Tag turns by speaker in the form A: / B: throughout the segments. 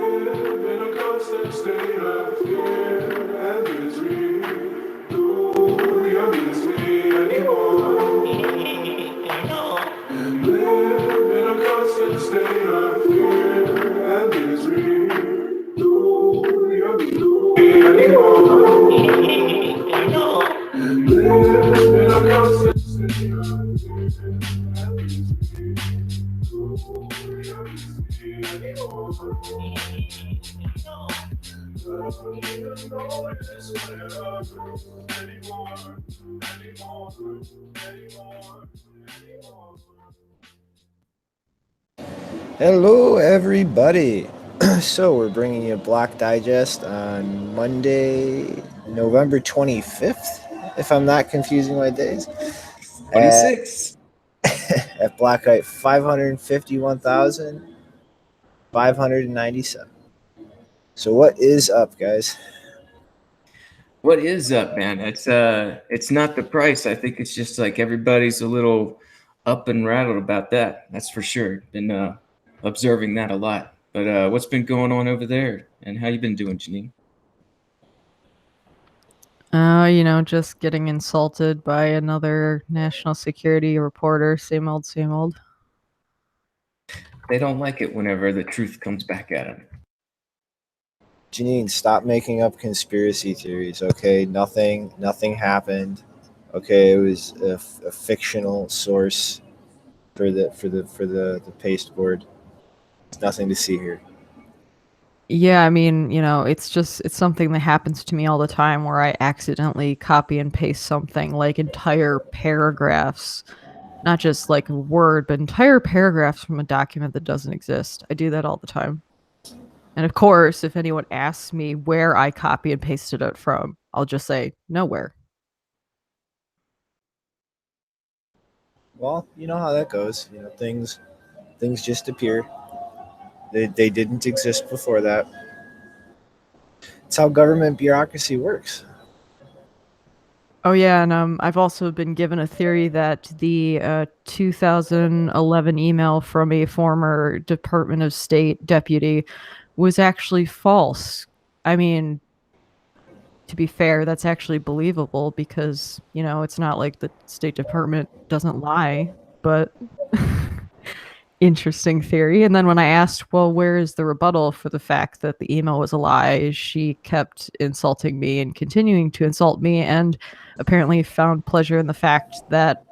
A: in a constant state of fear and misery. No, you're me anymore. And live in a constant state of fear and misery. No, you're me anymore. And live in a constant state of fear and misery. No, you're me anymore.
B: Hello, everybody. So we're bringing you Block Digest on Monday, November 25th, if I'm not confusing my days.
C: 26.
B: At Block Height 551,597. So what is up, guys?
C: What is up, man? It's not the price. I think it's just like everybody's a little up and rattled about that. That's for sure. Been observing that a lot. But what's been going on over there, and how you been doing, Janine?
D: Just getting insulted by another national security reporter. Same old, same old.
C: They don't like it whenever the truth comes back at them.
B: Janine, stop making up conspiracy theories, okay? Nothing happened. Okay, it was a fictional source for the pasteboard. There's nothing to see here.
D: Yeah, I mean, it's something that happens to me all the time where I accidentally copy and paste something like entire paragraphs, not just like a word, but entire paragraphs from a document that doesn't exist. I do that all the time. And of course, if anyone asks me where I copy and pasted it from, I'll just say nowhere.
B: Well, you know how that goes. Things just appear. They didn't exist before that. It's how government bureaucracy works.
D: Oh yeah, and I've also been given a theory that the 2011 email from a former Department of State deputy was actually false. I mean, to be fair, that's actually believable because, it's not like the State Department doesn't lie, but interesting theory. And then when I asked, well, where is the rebuttal for the fact that the email was a lie, she kept insulting me and continuing to insult me, and apparently found pleasure in the fact that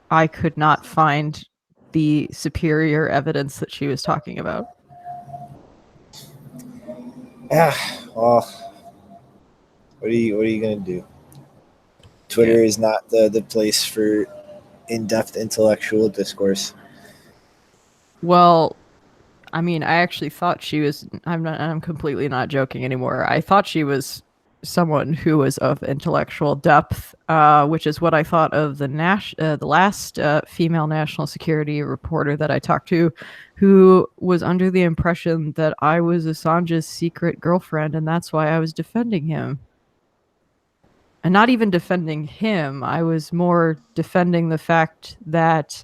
D: I could not find the superior evidence that she was talking about.
B: Yeah, well, what are you gonna do? Twitter is not the place for in-depth intellectual discourse.
D: Well, I mean, I actually thought she was. I'm completely not joking anymore. I thought she was someone who was of intellectual depth, which is what I thought of the last female national security reporter that I talked to, who was under the impression that I was Assange's secret girlfriend, and that's why I was defending him. And not even defending him, I was more defending the fact that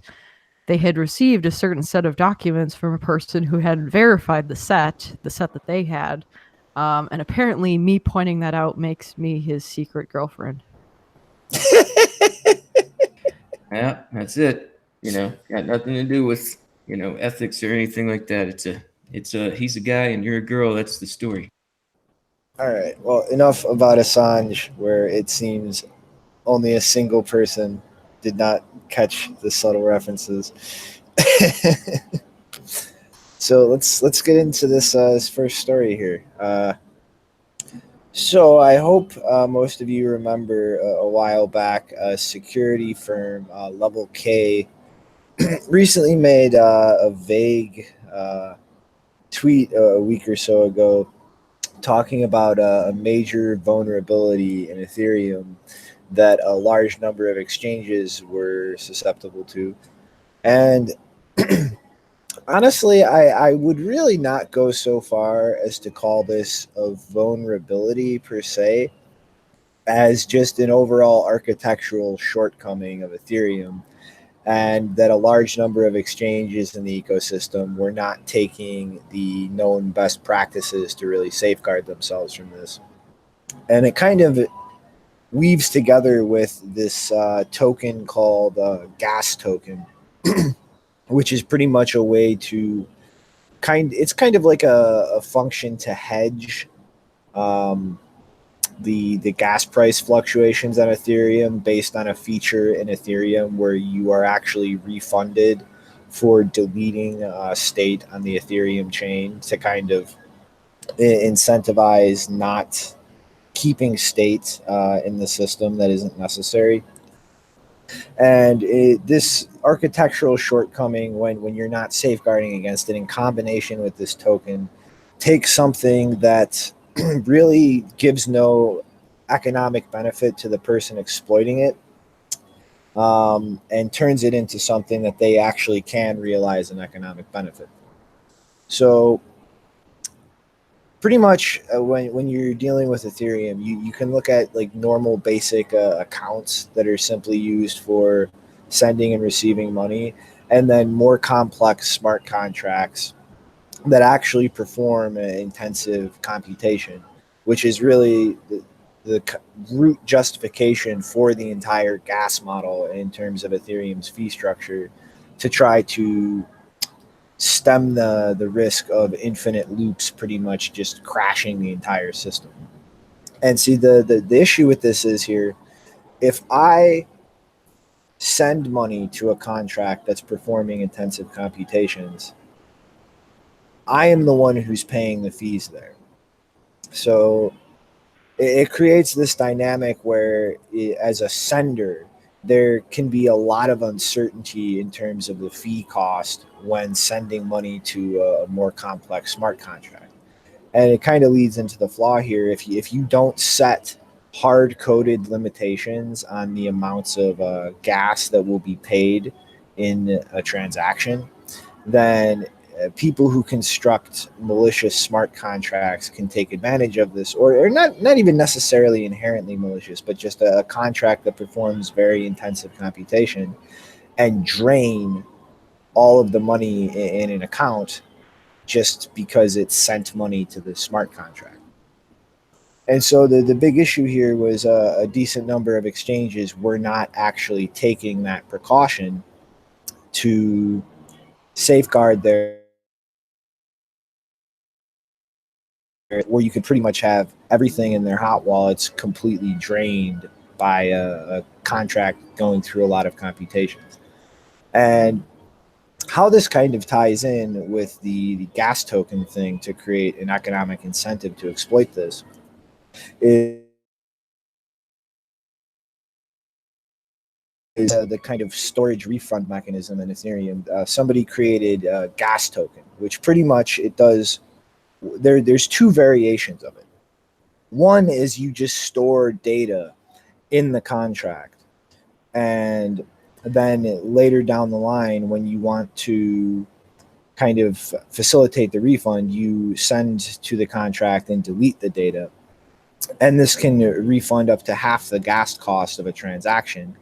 D: they had received a certain set of documents from a person who had verified the set that they had. And apparently me pointing that out makes me his secret girlfriend.
C: Yeah, that's it. Got nothing to do with, ethics or anything like that. He's a guy and you're a girl. That's the story.
B: All right. Well, enough about Assange, where it seems only a single person did not catch the subtle references. So let's get into this first story here. So I hope most of you remember a while back, a security firm, Level K, recently made a vague tweet a week or so ago talking about a major vulnerability in Ethereum that a large number of exchanges were susceptible to. And honestly, I would really not go so far as to call this a vulnerability per se, as just an overall architectural shortcoming of Ethereum. and that a large number of exchanges in the ecosystem were not taking the known best practices to really safeguard themselves from this. And it kind of weaves together with this token called gas token, which is pretty much a way to it's kind of like a function to hedge um, the gas price fluctuations on Ethereum based on a feature in Ethereum where you are actually refunded for deleting state on the Ethereum chain to kind of incentivize not keeping state in the system that isn't necessary. And this architectural shortcoming, when you're not safeguarding against it in combination with this token, takes something that really gives no economic benefit to the person exploiting it, and turns it into something that they actually can realize an economic benefit. So pretty much when you're dealing with Ethereum, you can look at like normal basic accounts that are simply used for sending and receiving money, and then more complex smart contracts that actually perform intensive computation, which is really the root justification for the entire gas model in terms of Ethereum's fee structure, to try to stem the risk of infinite loops pretty much just crashing the entire system. And see, the issue with this is here, if I send money to a contract that's performing intensive computations, I am the one who's paying the fees there. So it creates this dynamic where as a sender, there can be a lot of uncertainty in terms of the fee cost when sending money to a more complex smart contract. And it kind of leads into the flaw here. If you don't set hard coded limitations on the amounts of gas that will be paid in a transaction, then people who construct malicious smart contracts can take advantage of this, or not even necessarily inherently malicious, but just a contract that performs very intensive computation and drain all of the money in an account just because it sent money to the smart contract. And so the big issue here was a decent number of exchanges were not actually taking that precaution to safeguard their, where you could pretty much have everything in their hot wallets completely drained by a contract going through a lot of computations. And how this kind of ties in with the gas token thing to create an economic incentive to exploit this is the kind of storage refund mechanism in Ethereum. Somebody created a gas token, which pretty much it does. There's two variations of it. One is you just store data in the contract, and then later down the line, when you want to kind of facilitate the refund, you send to the contract and delete the data. And this can refund up to half the gas cost of a transaction.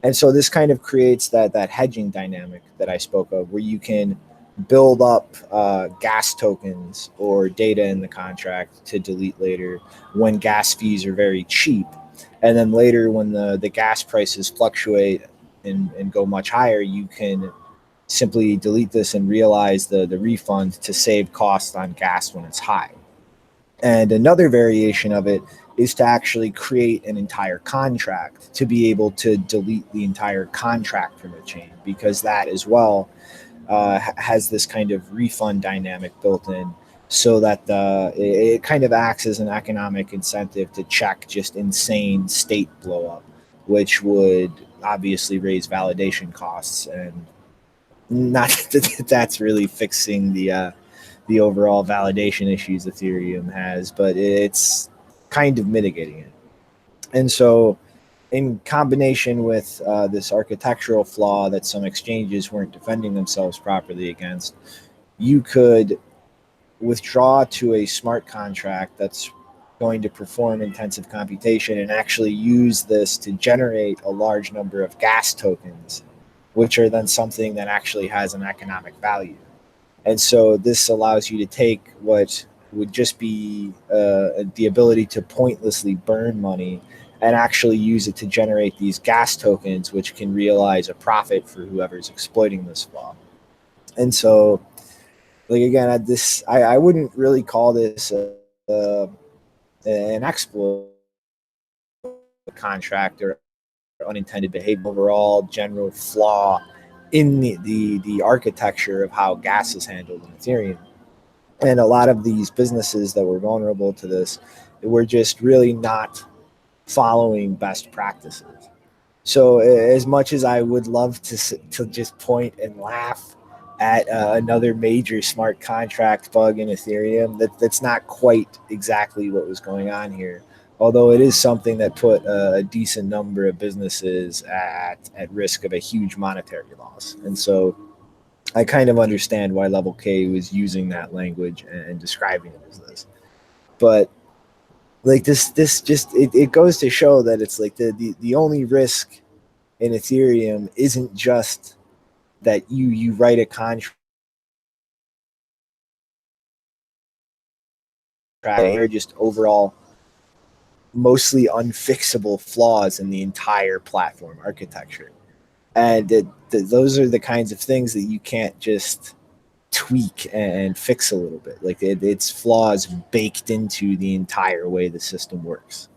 B: And so this kind of creates that hedging dynamic that I spoke of, where you can build up gas tokens or data in the contract to delete later when gas fees are very cheap. And then later when the gas prices fluctuate and go much higher, you can simply delete this and realize the refund to save costs on gas when it's high. And another variation of it is to actually create an entire contract to be able to delete the entire contract from the chain, because that as well has this kind of refund dynamic built in, so that it kind of acts as an economic incentive to check just insane state blow up, which would obviously raise validation costs. And not that that's really fixing the overall validation issues Ethereum has, but it's kind of mitigating it. And so, in combination with this architectural flaw that some exchanges weren't defending themselves properly against, you could withdraw to a smart contract that's going to perform intensive computation and actually use this to generate a large number of gas tokens which are then something that actually has an economic value. And so this allows you to take what would just be the ability to pointlessly burn money and actually use it to generate these gas tokens, which can realize a profit for whoever's exploiting this flaw. And so, like again, I wouldn't really call this an exploit contract or unintended behavior. Overall, general flaw in the architecture of how gas is handled in Ethereum. And a lot of these businesses that were vulnerable to this were just really not following best practices. So as much as I would love to just point and laugh at another major smart contract bug in Ethereum, that's not quite exactly what was going on here. Although it is something that put a decent number of businesses at risk of a huge monetary loss. And so I kind of understand why Level K was using that language and describing it as this. But like this just it goes to show that it's like the only risk in Ethereum isn't just that you write a contract or just overall mostly unfixable flaws in the entire platform architecture. And those are the kinds of things that you can't just tweak and fix a little bit. Like it's flaws baked into the entire way the system works.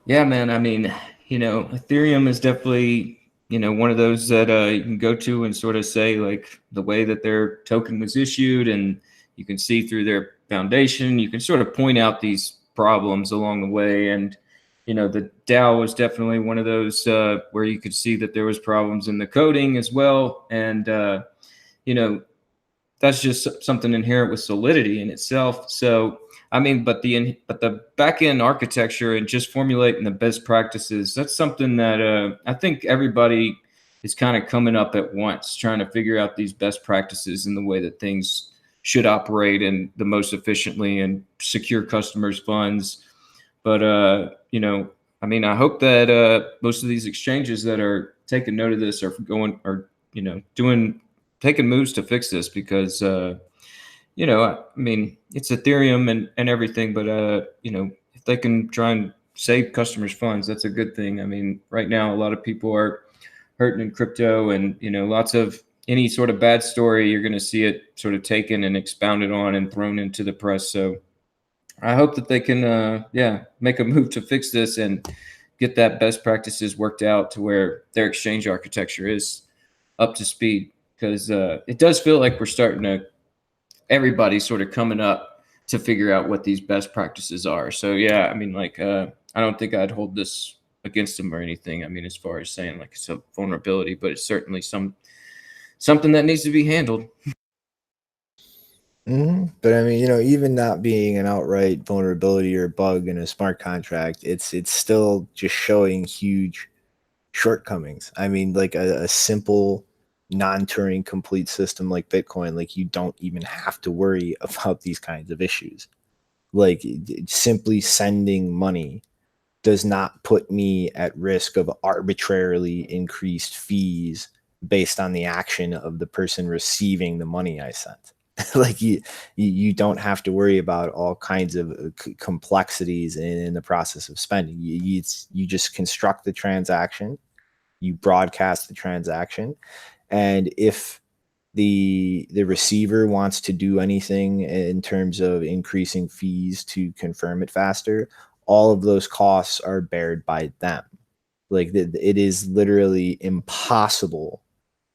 C: Yeah, man. I mean, Ethereum is definitely, one of those that you can go to and sort of say like the way that their token was issued, and you can see through their foundation, you can sort of point out these problems along the way. And, the DAO was definitely one of those where you could see that there was problems in the coding as well. And, that's just something inherent with Solidity in itself. So, I mean, but the back end architecture and just formulating the best practices, that's something that I think everybody is kind of coming up at once, trying to figure out these best practices and the way that things should operate and the most efficiently and secure customers' funds. But I mean, I hope that most of these exchanges that are taking note of this are taking moves to fix this, because I mean, it's Ethereum and everything, but if they can try and save customers' funds, that's a good thing. I mean, right now a lot of people are hurting in crypto, and lots of any sort of bad story, you're going to see it sort of taken and expounded on and thrown into the press. So I hope that they can make a move to fix this and get that best practices worked out to where their exchange architecture is up to speed, because it does feel like we're starting to, everybody's sort of coming up to figure out what these best practices are. So yeah, I mean, like I don't think I'd hold this against them or anything. I mean, as far as saying like it's a vulnerability, but it's certainly something that needs to be handled.
B: Mm-hmm. But I mean, even not being an outright vulnerability or bug in a smart contract, it's still just showing huge shortcomings. I mean, like a simple non-Turing complete system like Bitcoin, like you don't even have to worry about these kinds of issues. Like simply sending money does not put me at risk of arbitrarily increased fees based on the action of the person receiving the money I sent. Like you don't have to worry about all kinds of complexities in the process of spending. You just construct the transaction, you broadcast the transaction, and if the receiver wants to do anything in terms of increasing fees to confirm it faster, all of those costs are bared by them. Like it is literally impossible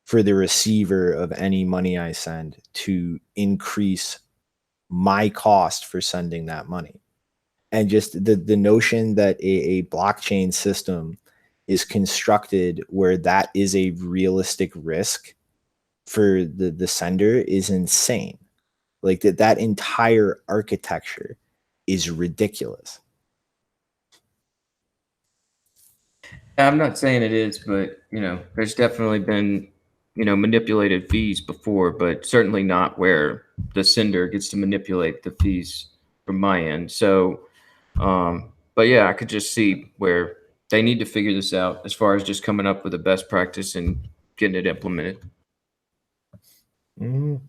B: for the receiver of any money I send to increase my cost for sending that money. And just the notion that a blockchain system is constructed where that is a realistic risk for the sender is insane. Like that entire architecture is ridiculous.
C: I'm not saying it is, but there's definitely been manipulated fees before, but certainly not where the sender gets to manipulate the fees from my end. So but yeah, I could just see where they need to figure this out as far as just coming up with a best practice and getting it implemented.
B: Kind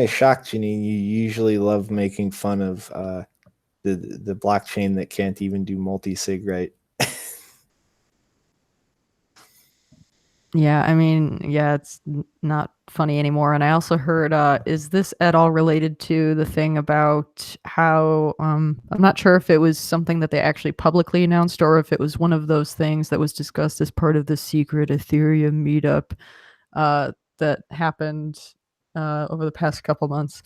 B: of shocked, Janine. You usually love making fun of the blockchain that can't even do multi-sig right.
D: Yeah, I mean, yeah, it's not funny anymore. And I also heard, is this at all related to the thing about how, I'm not sure if it was something that they actually publicly announced or if it was one of those things that was discussed as part of the secret Ethereum meetup that happened over the past couple months.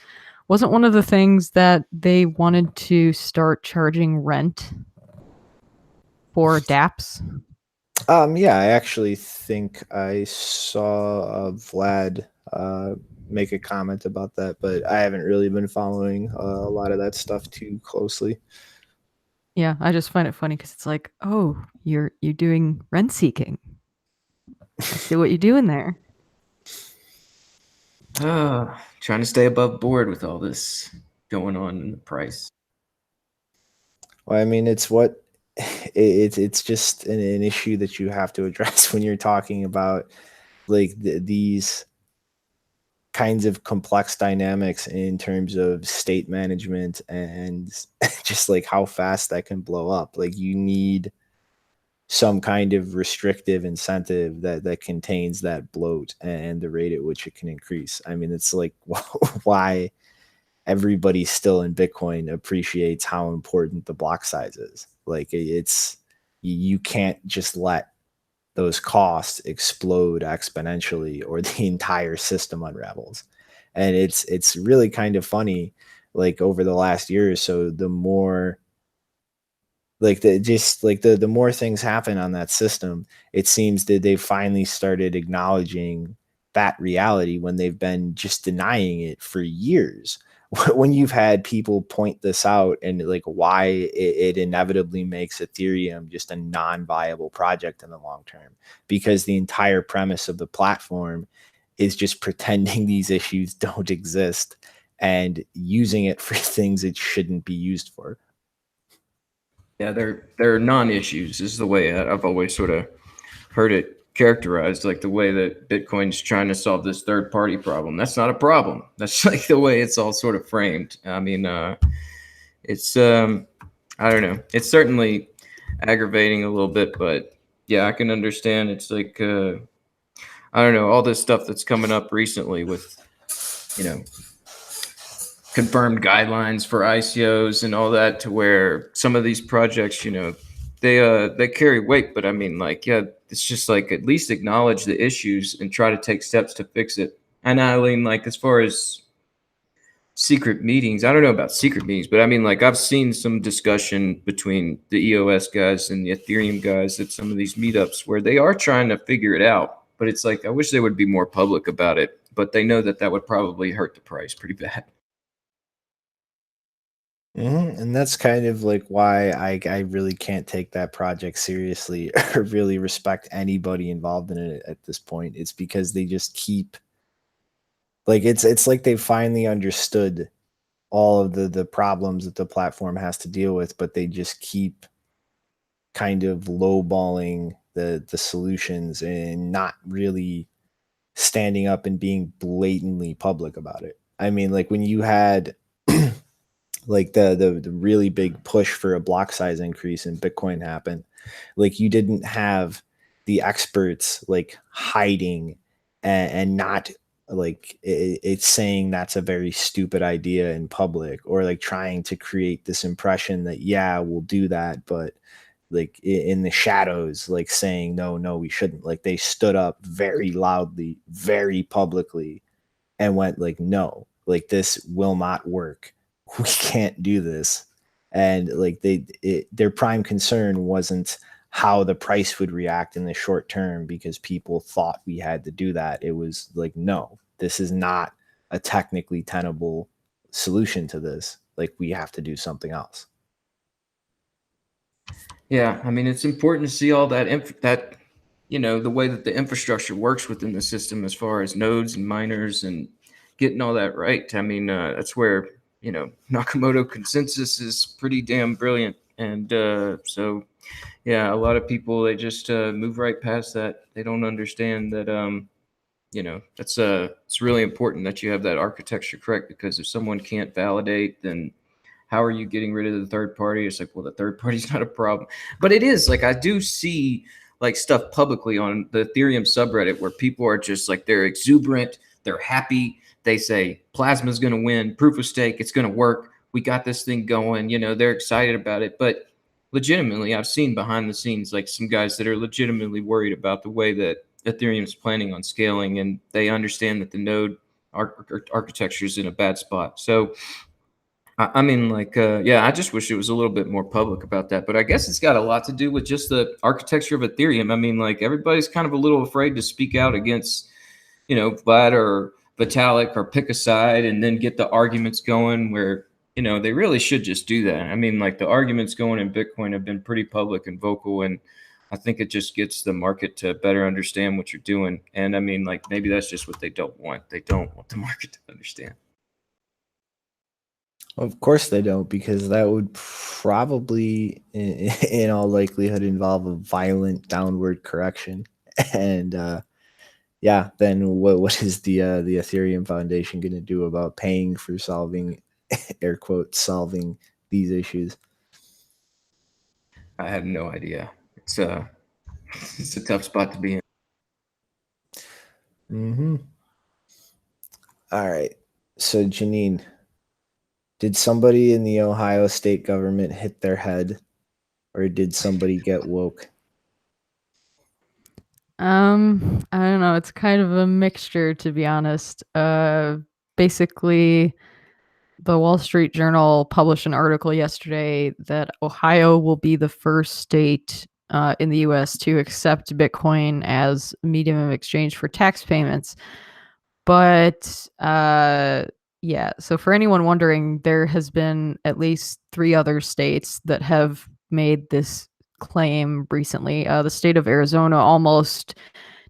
D: Wasn't one of the things that they wanted to start charging rent for dApps?
B: Yeah, I actually think I saw Vlad make a comment about that, but I haven't really been following a lot of that stuff too closely.
D: Yeah, I just find it funny because it's like, oh, you're doing rent seeking. I see what you're doing there.
C: Trying to stay above board with all this going on in the price.
B: Well, I mean, it's what it's just an issue that you have to address when you're talking about like these kinds of complex dynamics in terms of state management and just like how fast that can blow up. Like you need some kind of restrictive incentive that contains that bloat and the rate at which it can increase. I mean, it's like why everybody still in Bitcoin appreciates how important the block size is. Like it's you can't just let those costs explode exponentially or the entire system unravels. And it's really kind of funny, like over the last year or so, the more like the more things happen on that system, it seems that they finally started acknowledging that reality when they've been just denying it for years. When you've had people point this out and like why it inevitably makes Ethereum just a non-viable project in the long term, because the entire premise of the platform is just pretending these issues don't exist and using it for things it shouldn't be used for.
C: Yeah, they're non-issues is the way I've always sort of heard it characterized, like the way that Bitcoin's trying to solve this third-party problem. That's not a problem. That's like the way it's all sort of framed. I mean, it's I don't know. It's certainly aggravating a little bit, but yeah, I can understand. It's like I don't know, all this stuff that's coming up recently with, you know, confirmed guidelines for ICOs and all that, to where some of these projects, you know, they carry weight. But I mean, like, yeah, it's just like at least acknowledge the issues and try to take steps to fix it. And I mean, like, as far as secret meetings, I don't know about secret meetings, but I mean, like, I've seen some discussion between the EOS guys and the Ethereum guys at some of these meetups where they are trying to figure it out. But it's like, I wish they would be more public about it. But they know that that would probably hurt the price pretty bad.
B: And that's kind of like why I really can't take that project seriously or really respect anybody involved in it at this point. It's because they just keep like it's like they finally understood all of the problems that the platform has to deal with, but they just keep kind of lowballing the solutions and not really standing up and being blatantly public about it. I mean, like when you had like the really big push for a block size increase in Bitcoin happen, like you didn't have the experts like hiding and not like it's saying that's a very stupid idea in public, or like trying to create this impression that yeah, we'll do that, but like in the shadows, like saying no, we shouldn't. Like they stood up very loudly, very publicly, and went like, no, like this will not work. We can't do this. And like their prime concern wasn't how the price would react in the short term because people thought we had to do that. It was like, no, this is not a technically tenable solution to this. Like we have to do something else.
C: Yeah, I mean, it's important to see all that that, you know, the way that the infrastructure works within the system as far as nodes and miners and getting all that right. I mean, that's where, you know, Nakamoto consensus is pretty damn brilliant. And so, yeah, a lot of people, they just move right past that. They don't understand that, that's it's really important that you have that architecture correct, because if someone can't validate, then how are you getting rid of the third party? It's like, well, the third party's not a problem. But it is, like, I do see like stuff publicly on the Ethereum subreddit where people are just like, they're exuberant, they're happy. They say Plasma's going to win, proof of stake, it's going to work. We got this thing going, they're excited about it. But legitimately, I've seen behind the scenes, like some guys that are legitimately worried about the way that Ethereum is planning on scaling, and they understand that the node architecture is in a bad spot. So, I mean, like, yeah, I just wish it was a little bit more public about that. But I guess it's got a lot to do with just the architecture of Ethereum. I mean, like, everybody's kind of a little afraid to speak out against, Vlad or Vitalik, or pick a side and then get the arguments going where, they really should just do that. I mean, like, the arguments going in Bitcoin have been pretty public and vocal, and I think it just gets the market to better understand what you're doing. And I mean, like, maybe that's just what they don't want. They don't want the market to understand.
B: Of course they don't, because that would probably, in all likelihood, involve a violent downward correction. And yeah, then what is the Ethereum Foundation going to do about paying for solving, air quotes, solving these issues?
C: I have no idea. It's it's a tough spot to be in.
B: Mm-hmm. All right. So, Janine, did somebody in the Ohio state government hit their head, or did somebody get woke?
D: I don't know. It's kind of a mixture, to be honest. Basically, the Wall Street Journal published an article yesterday that Ohio will be the first state in the U.S. to accept Bitcoin as a medium of exchange for tax payments. But yeah, so for anyone wondering, there has been at least 3 other states that have made this claim recently. The state of Arizona almost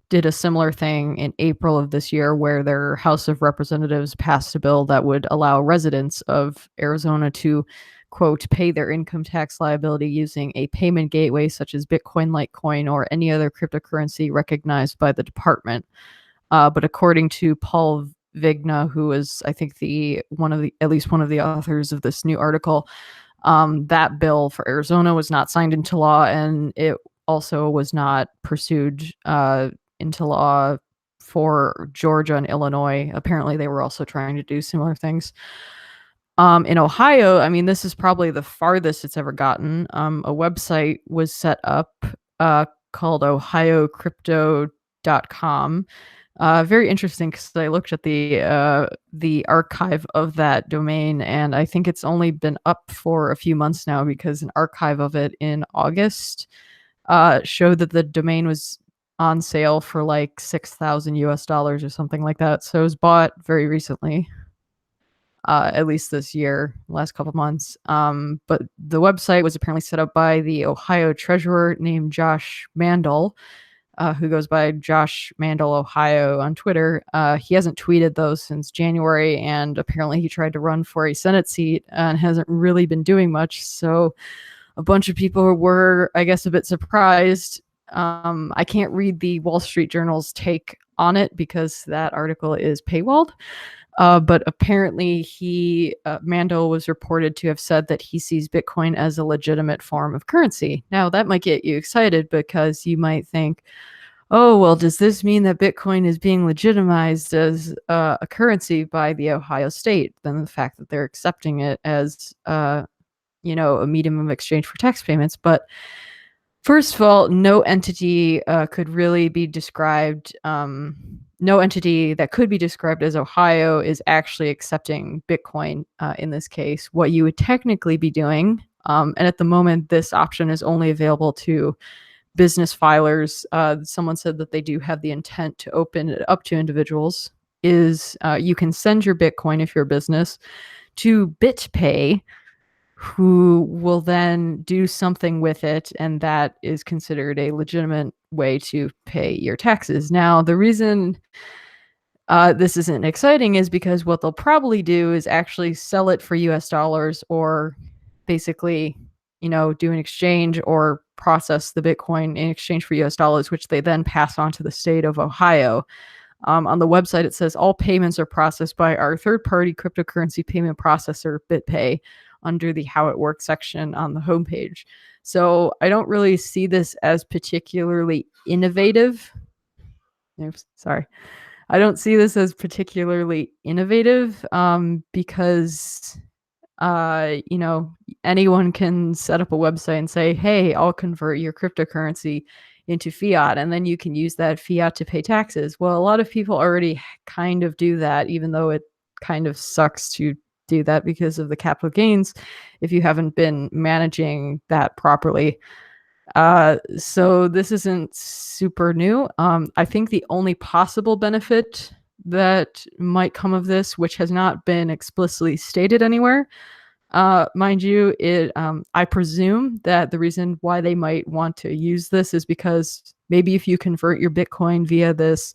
D: did a similar thing in April of this year, where their House of Representatives passed a bill that would allow residents of Arizona to, quote, pay their income tax liability using a payment gateway such as Bitcoin, Litecoin, or any other cryptocurrency recognized by the department. But according to Paul Vigna, who is, I think, at least one of the authors of this new article, that bill for Arizona was not signed into law, and it also was not pursued into law for Georgia and Illinois. Apparently, they were also trying to do similar things. In Ohio, I mean, this is probably the farthest it's ever gotten. A website was set up called ohiocrypto.com. Very interesting, because I looked at the archive of that domain, and I think it's only been up for a few months now, because an archive of it in August showed that the domain was on sale for like $6,000 or something like that. So it was bought very recently, at least this year, last couple months. But the website was apparently set up by the Ohio treasurer named Josh Mandel, who goes by Josh Mandel Ohio on Twitter. He hasn't tweeted though since January, and apparently he tried to run for a Senate seat and hasn't really been doing much. So a bunch of people were, I guess, a bit surprised. I can't read the Wall Street Journal's take on it because that article is paywalled. But apparently Mandel was reported to have said that he sees Bitcoin as a legitimate form of currency. Now, that might get you excited, because you might think, oh, well, does this mean that Bitcoin is being legitimized as a currency by the Ohio state? Then the fact that they're accepting it as, a medium of exchange for tax payments. But first of all, no entity could really be described. No entity that could be described as Ohio is actually accepting Bitcoin in this case. What you would technically be doing, and at the moment, this option is only available to business filers. Someone said that they do have the intent to open it up to individuals. Is you can send your Bitcoin, if you're a business, to BitPay, who will then do something with it, and that is considered a legitimate way to pay your taxes. Now, the reason this isn't exciting is because what they'll probably do is actually sell it for US dollars, or basically do an exchange or process the Bitcoin in exchange for US dollars, which they then pass on to the state of Ohio. On the website, it says all payments are processed by our third-party cryptocurrency payment processor, BitPay, under the How It Works section on the homepage. So I don't really see this as particularly innovative. Oops, sorry. I don't see this as particularly innovative because, anyone can set up a website and say, hey, I'll convert your cryptocurrency into fiat, and then you can use that fiat to pay taxes. Well, a lot of people already kind of do that, even though it kind of sucks to do that because of the capital gains if you haven't been managing that properly. So this isn't super new. I think the only possible benefit that might come of this, which has not been explicitly stated anywhere, mind you, I presume that the reason why they might want to use this is because maybe if you convert your Bitcoin via this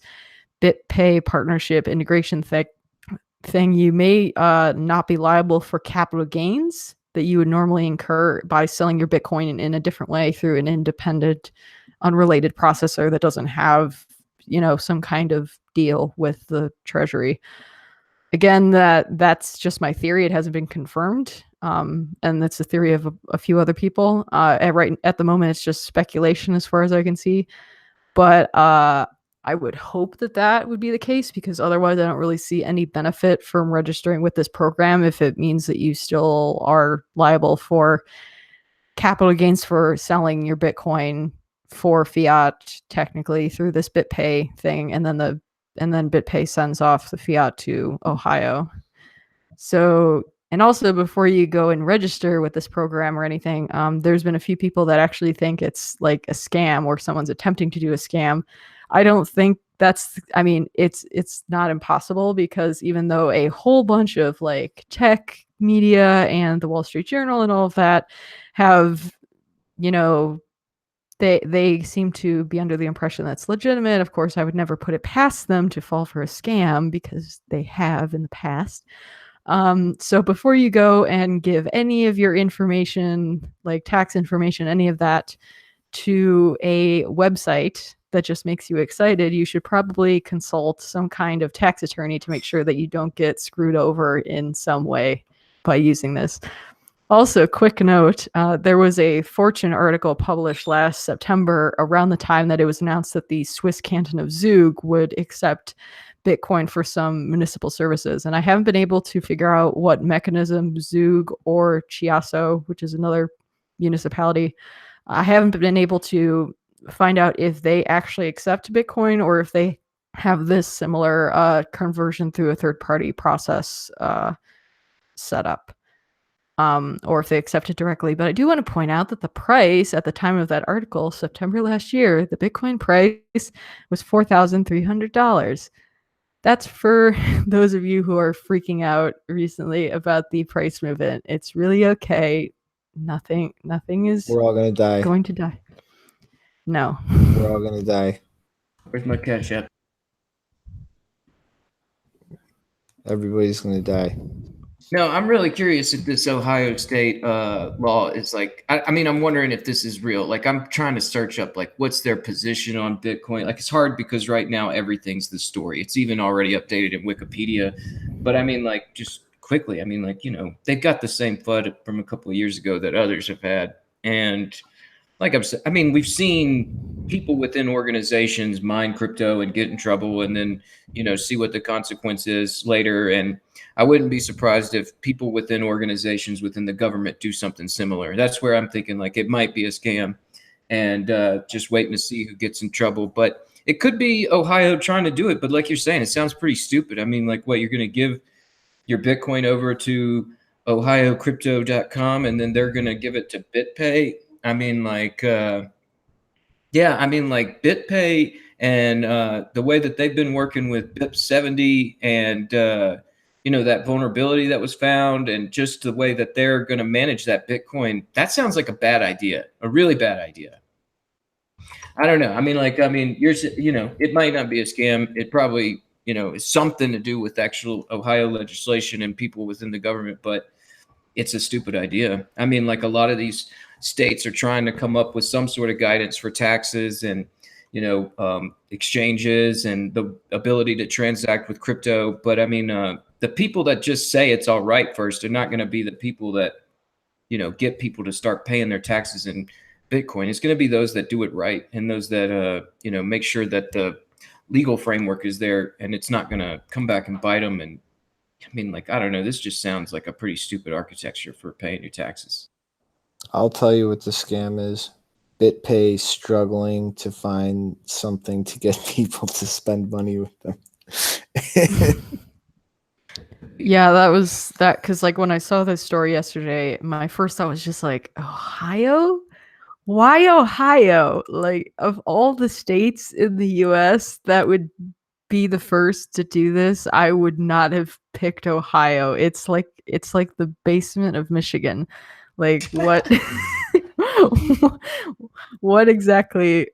D: BitPay partnership integration thing, you may not be liable for capital gains that you would normally incur by selling your Bitcoin in a different way through an independent, unrelated processor that doesn't have, some kind of deal with the treasury. Again, that's just my theory. It hasn't been confirmed. And that's the theory of a few other people. At the moment, it's just speculation as far as I can see. But I would hope that would be the case, because otherwise I don't really see any benefit from registering with this program if it means that you still are liable for capital gains for selling your Bitcoin for fiat, technically through this BitPay thing, and then BitPay sends off the fiat to Ohio. So, and also before you go and register with this program or anything, there's been a few people that actually think it's like a scam or someone's attempting to do a scam. I don't think it's not impossible, because even though a whole bunch of like tech media and the Wall Street Journal and all of that have, they seem to be under the impression that's legitimate. Of course, I would never put it past them to fall for a scam, because they have in the past. So before you go and give any of your information, like tax information, any of that, to a website that just makes you excited, you should probably consult some kind of tax attorney to make sure that you don't get screwed over in some way by using this. Also, quick note, there was a Fortune article published last September around the time that it was announced that the Swiss canton of Zug would accept Bitcoin for some municipal services. And I haven't been able to figure out what mechanism Zug or Chiasso, which is another municipality, I haven't been able to find out if they actually accept Bitcoin or if they have this similar conversion through a third-party process set up. Or if they accept it directly. But I do want to point out that the price at the time of that article, September last year, the Bitcoin price was $4,300. That's for those of you who are freaking out recently about the price movement. It's really okay. Nothing is
B: We're all gonna die.
D: going to die. No.
B: We're all gonna die.
C: Where's my cash app?
B: Everybody's gonna die.
C: No, I'm really curious if this Ohio State law is like, I'm wondering if this is real. Like, I'm trying to search up, like, what's their position on Bitcoin? Like, it's hard because right now everything's the story. It's even already updated in Wikipedia. But just quickly, they've got the same FUD from a couple of years ago that others have had. And we've seen people within organizations mine crypto and get in trouble and then, see what the consequence is later. And I wouldn't be surprised if people within organizations within the government do something similar. That's where I'm thinking like it might be a scam and just waiting to see who gets in trouble. But it could be Ohio trying to do it. But like you're saying, it sounds pretty stupid. You're going to give your Bitcoin over to ohiocrypto.com and then they're going to give it to BitPay. BitPay and the way that they've been working with BIP70 and, that vulnerability that was found and just the way that they're going to manage that Bitcoin, that sounds like a bad idea, a really bad idea. I don't know. It might not be a scam. It probably, is something to do with actual Ohio legislation and people within the government, but it's a stupid idea. A lot of these states are trying to come up with some sort of guidance for taxes and, exchanges and the ability to transact with crypto. But I mean, the people that just say it's all right first are not going to be the people that, get people to start paying their taxes in Bitcoin. It's going to be those that do it right and those that, make sure that the legal framework is there and it's not going to come back and bite them. And I mean, like, I don't know, this just sounds like a pretty stupid architecture for paying your taxes.
B: I'll tell you what the scam is. BitPay struggling to find something to get people to spend money with them.
D: Yeah, that was that, because like when I saw this story yesterday, my first thought was just like, Ohio? Why Ohio? Like, of all the states in the US that would be the first to do this, I would not have picked Ohio. It's like the basement of Michigan. Like, what what exactly?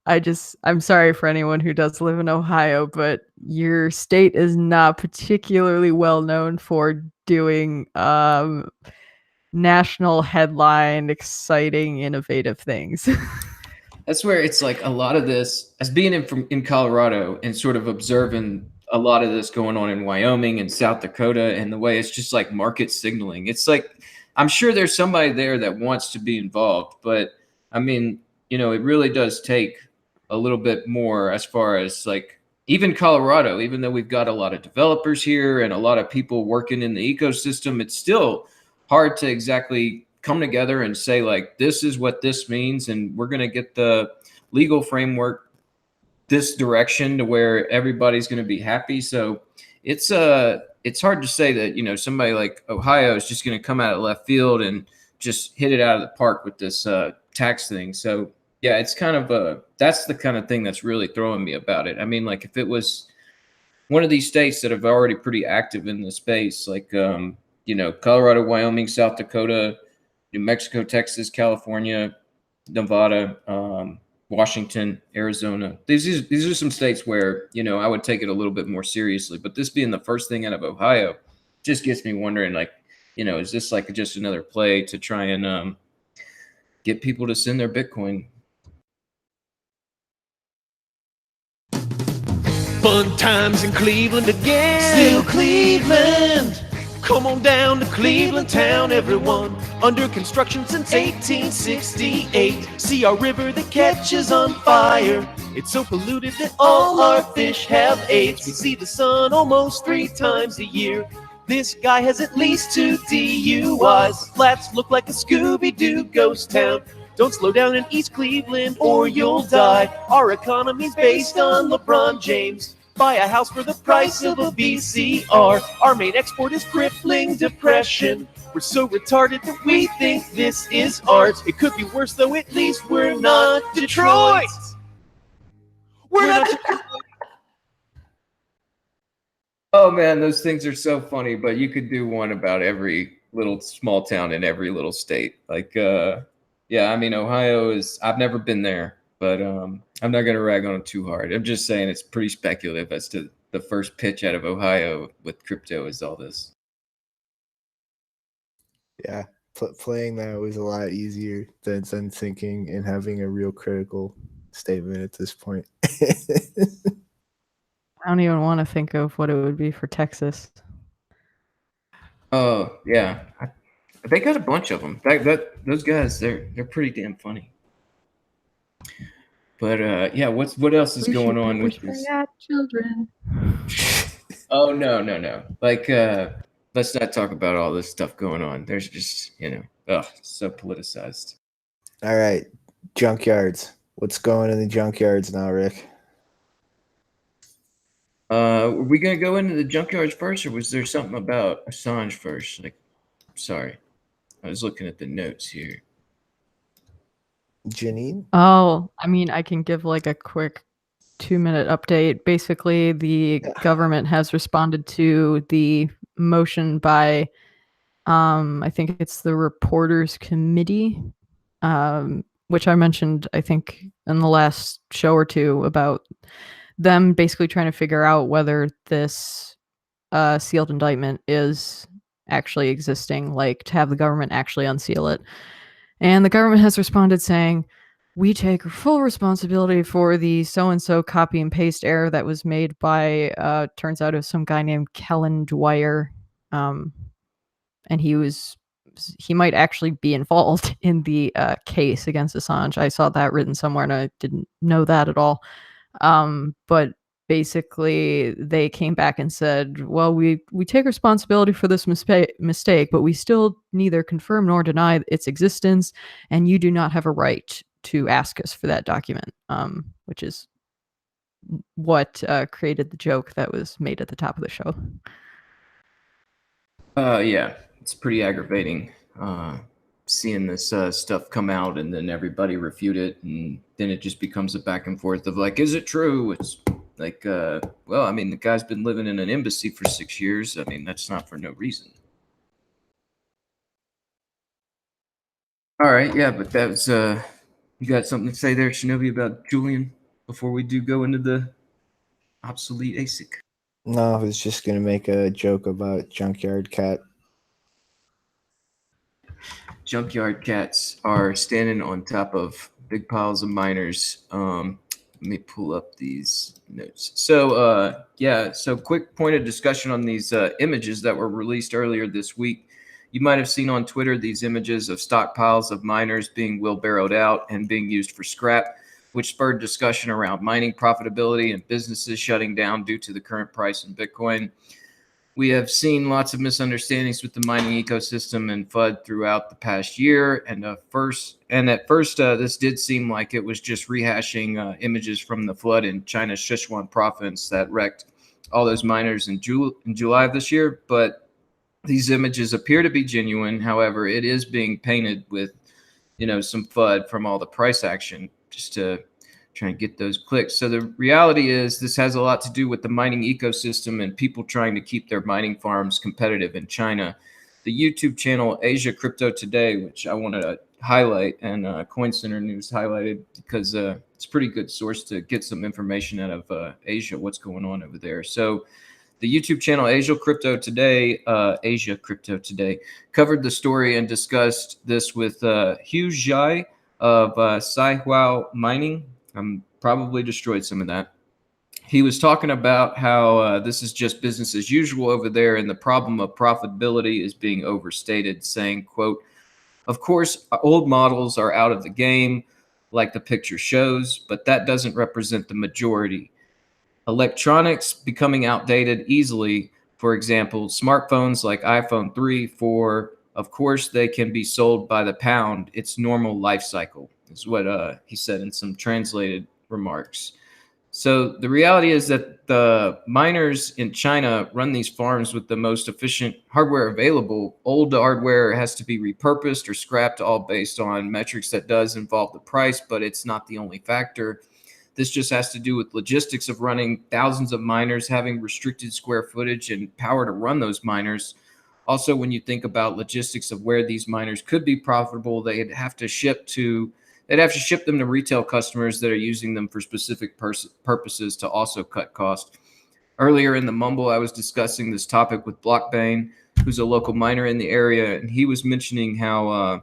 D: I'm sorry for anyone who does live in Ohio, but your state is not particularly well known for doing national headline, exciting, innovative things.
C: That's where it's like a lot of this, as being in Colorado and sort of observing a lot of this going on in Wyoming and South Dakota, and the way it's just like market signaling. It's like, I'm sure there's somebody there that wants to be involved, but I mean, it really does take a little bit more as far as like, even Colorado, even though we've got a lot of developers here and a lot of people working in the ecosystem, it's still hard to exactly come together and say, like, this is what this means, and we're going to get the legal framework this direction to where everybody's going to be happy. So it's hard to say that, somebody like Ohio is just going to come out of left field and just hit it out of the park with this tax thing. So yeah, it's kind of that's the kind of thing that's really throwing me about it. I mean, like, if it was one of these states that are already pretty active in the space, like Colorado, Wyoming, South Dakota, New Mexico, Texas, California, Nevada, Washington, Arizona. These are some states where, I would take it a little bit more seriously. But this being the first thing out of Ohio just gets me wondering, like, is this like just another play to try and get people to send their Bitcoin?
E: Fun times in Cleveland again. Still Cleveland. Come on down to Cleveland town, everyone. Under construction since 1868. See our river that catches on fire. It's so polluted that all our fish have AIDS. We see the sun almost 3 times a year. This guy has at least 2 DUIs. Flats look like a Scooby-Doo ghost town. Don't slow down in East Cleveland or you'll die. Our economy's based on LeBron James. Buy a house for the price of a VCR. Our main export is crippling depression. We're so retarded that we think this is art. It could be worse though, at least we're not Detroit. We're not Detroit.
C: Oh man, those things are so funny, but you could do one about every little small town in every little state. Like, yeah, I mean, Ohio I've never been there, but I'm not going to rag on it too hard. I'm just saying it's pretty speculative as to the first pitch out of Ohio with crypto is all this.
B: Yeah, playing that was a lot easier than thinking and having a real critical statement at this point.
D: I don't even want to think of what it would be for Texas.
C: Oh yeah, they got a bunch of them. Those guys, they're pretty damn funny. But yeah, what else is going on with this?
D: Children.
C: Oh no! Like, let's not talk about all this stuff going on. There's just so politicized.
B: All right, junkyards. What's going in the junkyards now, Rick?
C: Are we gonna go into the junkyards first, or was there something about Assange first? Like, sorry, I was looking at the notes here.
B: Janine?
D: Oh, I mean, I can give like a quick 2-minute update. Basically, the government has responded to the motion by, I think it's the Reporters Committee, which I mentioned, I think, in the last show or two, about them basically trying to figure out whether this sealed indictment is actually existing, like to have the government actually unseal it. And the government has responded saying, we take full responsibility for the so-and-so copy and paste error that was made by, turns out it was some guy named Kellen Dwyer. And he might actually be involved in the case against Assange. I saw that written somewhere and I didn't know that at all. But basically they came back and said, well, we take responsibility for this mistake, but we still neither confirm nor deny its existence, and you do not have a right to ask us for that document, which is what created the joke that was made at the top of the show.
C: Yeah, it's pretty aggravating seeing this stuff come out and then everybody refute it, and then it just becomes a back and forth of like, is it true? It's like, well, I mean, the guy's been living in an embassy for 6 years. I mean, that's not for no reason. All right, yeah, but that was, you got something to say there, Shinobi, about Julian before we do go into the obsolete ASIC?
B: No, I was just going to make a joke about Junkyard Cat.
C: Junkyard cats are standing on top of big piles of miners. Let me pull up these notes. So, yeah, so quick point of discussion on these images that were released earlier this week. You might have seen on Twitter these images of stockpiles of miners being wheelbarrowed out and being used for scrap, which spurred discussion around mining profitability and businesses shutting down due to the current price in Bitcoin. We have seen lots of misunderstandings with the mining ecosystem and FUD throughout the past year. And at first, this did seem like it was just rehashing images from the flood in China's Sichuan province that wrecked all those miners in July of this year. But these images appear to be genuine. However, it is being painted with, some FUD from all the price action just to try and get those clicks. So the reality is this has a lot to do with the mining ecosystem and people trying to keep their mining farms competitive in China. The YouTube channel Asia Crypto Today, which I wanted to highlight, and Coin Center News highlighted because it's a pretty good source to get some information out of Asia, what's going on over there. So the YouTube channel Asia Crypto Today covered the story and discussed this with Hugh Zhai of Saifu Mining. Probably destroyed some of that. He was talking about how this is just business as usual over there, and the problem of profitability is being overstated, saying, quote, of course, old models are out of the game, like the picture shows, but that doesn't represent the majority. Electronics becoming outdated easily. For example, smartphones like iPhone 3, 4, of course, they can be sold by the pound. It's normal life cycle, is what he said in some translated remarks. So the reality is that the miners in China run these farms with the most efficient hardware available. Old hardware has to be repurposed or scrapped, all based on metrics that does involve the price, but it's not the only factor. This just has to do with logistics of running thousands of miners, having restricted square footage and power to run those miners. Also, when you think about logistics of where these miners could be profitable, they'd have to ship them to retail customers that are using them for specific purposes to also cut cost. Earlier in the Mumble, I was discussing this topic with Blockbane, who's a local miner in the area, and he was mentioning how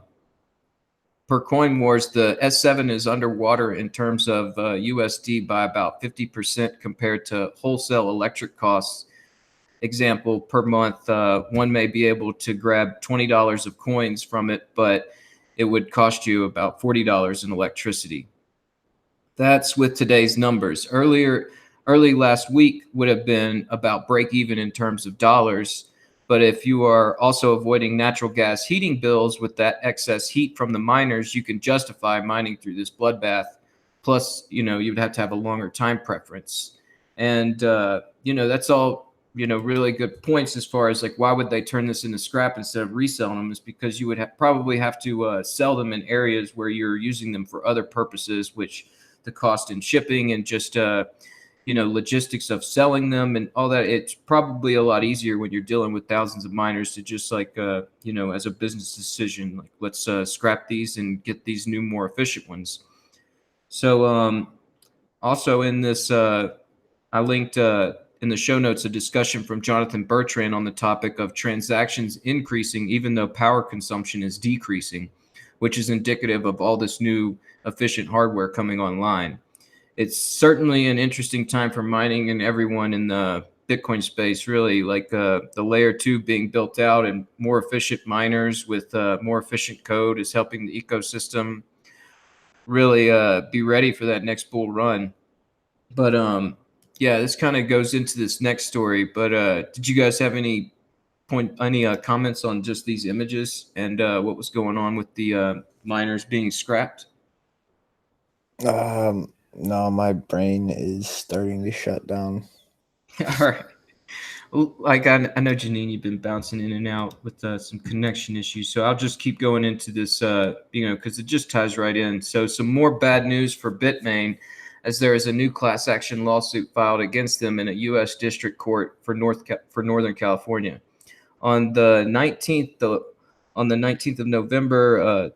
C: per Coin Wars, the S7 is underwater in terms of USD by about 50% compared to wholesale electric costs. Example, per month, one may be able to grab $20 of coins from it, but it would cost you about $40 in electricity. That's with today's numbers. Early last week would have been about break even in terms of dollars. But if you are also avoiding natural gas heating bills with that excess heat from the miners, you can justify mining through this bloodbath. Plus, you'd have to have a longer time preference. And, that's all, really good points as far as like, why would they turn this into scrap instead of reselling them? Is because you would probably have to sell them in areas where you're using them for other purposes, which the cost in shipping and just, logistics of selling them and all that. It's probably a lot easier when you're dealing with thousands of miners to just like, as a business decision, like let's scrap these and get these new, more efficient ones. So also in this, I linked in the show notes a discussion from Jonathan Bertrand on the topic of transactions increasing even though power consumption is decreasing. which is indicative of all this new efficient hardware coming online. It's certainly an interesting time for mining and everyone in the Bitcoin space, really, like the layer 2 being built out and more efficient miners with more efficient code is helping the ecosystem really be ready for that next bull run. But yeah, this kind of goes into this next story. But did you guys have any comments on just these images and what was going on with the miners being scrapped?
B: No, my brain is starting to shut down.
C: All right. Well, like I know, Janine, you've been bouncing in and out with some connection issues, so I'll just keep going into this, because it just ties right in. So some more bad news for Bitmain, as there is a new class action lawsuit filed against them in a U.S. District Court for Northern California. On the 19th of November,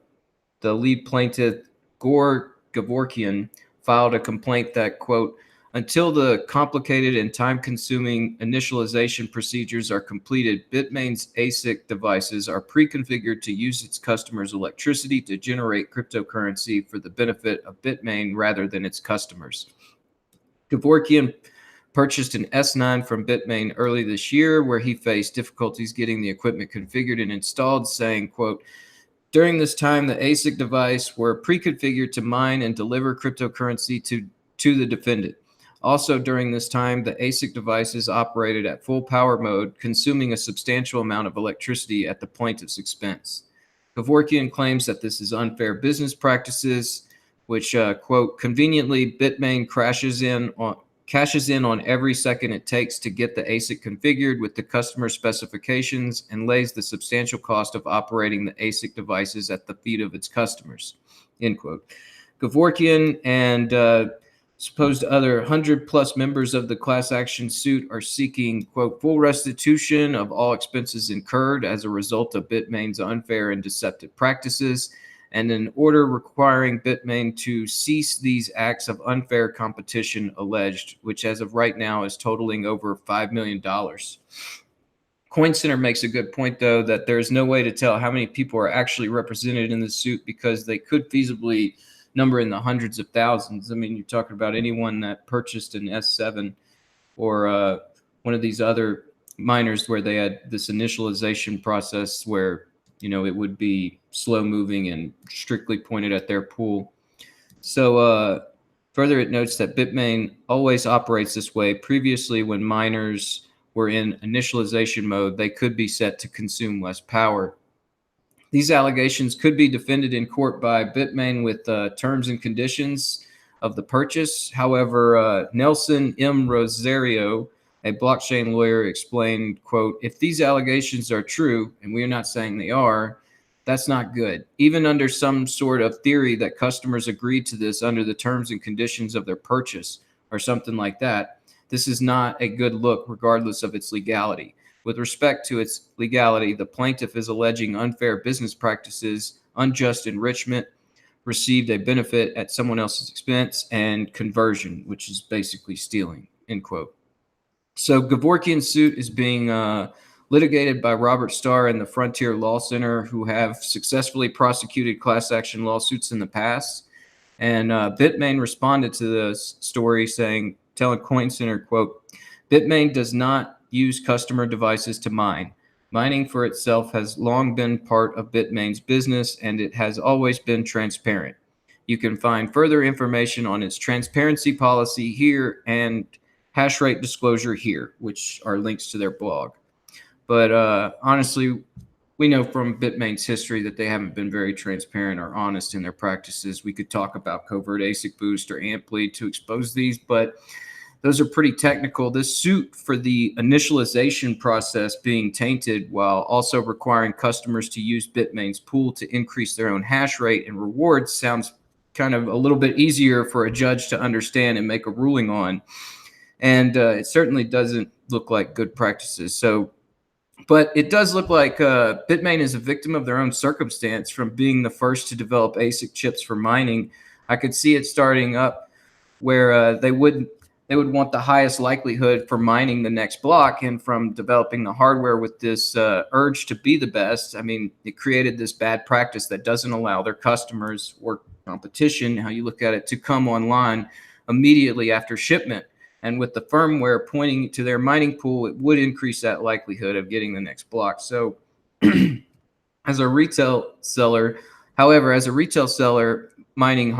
C: the lead plaintiff, Gore Gavorkian, filed a complaint that, quote, until the complicated and time-consuming initialization procedures are completed, Bitmain's ASIC devices are pre-configured to use its customers' electricity to generate cryptocurrency for the benefit of Bitmain rather than its customers. Gavorkian purchased an S9 from Bitmain early this year, where he faced difficulties getting the equipment configured and installed, saying, quote, during this time, the ASIC device were pre-configured to mine and deliver cryptocurrency to the defendant. Also, during this time, the ASIC devices operated at full power mode, consuming a substantial amount of electricity at the plaintiff's expense. Gavorkian claims that this is unfair business practices, which, quote, conveniently, Bitmain cashes in on every second it takes to get the ASIC configured with the customer specifications and lays the substantial cost of operating the ASIC devices at the feet of its customers, end quote. Gavorkian and supposed other 100+ members of the class action suit are seeking, quote, full restitution of all expenses incurred as a result of Bitmain's unfair and deceptive practices, and an order requiring Bitmain to cease these acts of unfair competition alleged, which as of right now is totaling over $5 million. Coin Center makes a good point, though, that there's no way to tell how many people are actually represented in the suit because they could feasibly number in the hundreds of thousands. I mean, you're talking about anyone that purchased an S7 or one of these other miners where they had this initialization process where, you know, it would be slow moving and strictly pointed at their pool. So further, it notes that Bitmain always operates this way. Previously, when miners were in initialization mode, they could be set to consume less power. These allegations could be defended in court by Bitmain with terms and conditions of the purchase. However, Nelson M. Rosario, a blockchain lawyer, explained, quote, if these allegations are true, and we are not saying they are, that's not good. Even under some sort of theory that customers agreed to this under the terms and conditions of their purchase or something like that, this is not a good look regardless of its legality. With respect to its legality, the plaintiff is alleging unfair business practices, unjust enrichment, received a benefit at someone else's expense, and conversion, which is basically stealing, end quote. So Gavorkian's suit is being litigated by Robert Starr and the Frontier Law Center, who have successfully prosecuted class action lawsuits in the past. And Bitmain responded to the story telling Coin Center, quote, Bitmain does not use customer devices to mine. Mining for itself has long been part of Bitmain's business, and it has always been transparent. You can find further information on its transparency policy here and hash rate disclosure here, which are links to their blog. But honestly, we know from Bitmain's history that they haven't been very transparent or honest in their practices. We could talk about covert ASIC boost or amp bleed to expose these, but those are pretty technical. This suit for the initialization process being tainted while also requiring customers to use Bitmain's pool to increase their own hash rate and rewards sounds kind of a little bit easier for a judge to understand and make a ruling on. And it certainly doesn't look like good practices. But it does look like Bitmain is a victim of their own circumstance from being the first to develop ASIC chips for mining. I could see it starting up where they wouldn't they would want the highest likelihood for mining the next block. And from developing the hardware with this urge to be the best, I mean, it created this bad practice that doesn't allow their customers or competition, how you look at it, to come online immediately after shipment. And with the firmware pointing to their mining pool, it would increase that likelihood of getting the next block. So as a retail seller, however, as a retail seller mining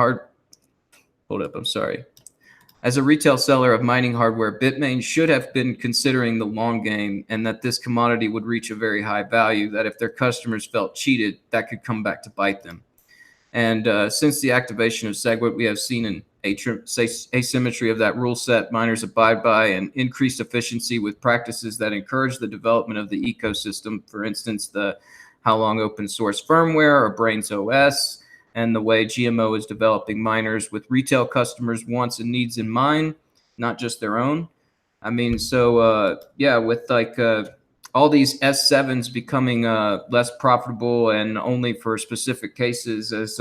C: As a retail seller of mining hardware, Bitmain should have been considering the long game, and that this commodity would reach a very high value, that if their customers felt cheated, that could come back to bite them. And since the activation of SegWit, we have seen an asymmetry of that rule set miners abide by, and increased efficiency with practices that encourage the development of the ecosystem. For instance, the how long open source firmware or Brains OS, and the way GMO is developing miners with retail customers' wants and needs in mind, not just their own. I mean, so yeah, with like all these S7s becoming less profitable and only for specific cases, as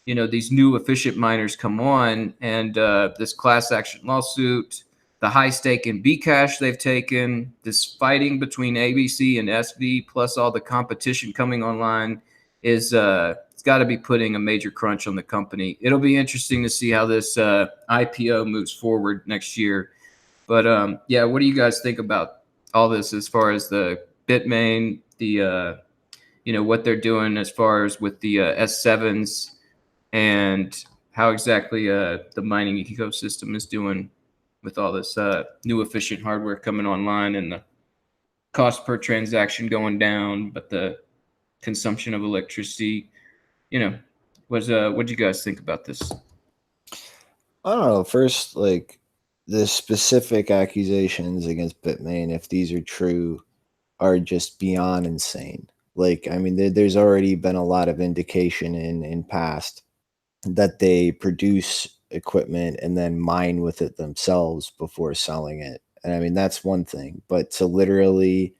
C: you know, these new efficient miners come on, and this class action lawsuit, the high stake in Bcash they've taken, this fighting between ABC and SV, plus all the competition coming online, is it's got to be putting a major crunch on the company. It'll be interesting to see how this IPO moves forward next year. But yeah, what do you guys think about all this as far as the Bitmain, the you know, what they're doing as far as with the S7s, and how exactly the mining ecosystem is doing with all this new efficient hardware coming online, and the cost per transaction going down, but the consumption of electricity, you know, what do you guys think about this?
B: I don't know. First, like the specific accusations against Bitmain, if these are true, are just beyond insane. Like, I mean, there's already been a lot of indication in past that they produce equipment and then mine with it themselves before selling it. And I mean, that's one thing, but to literally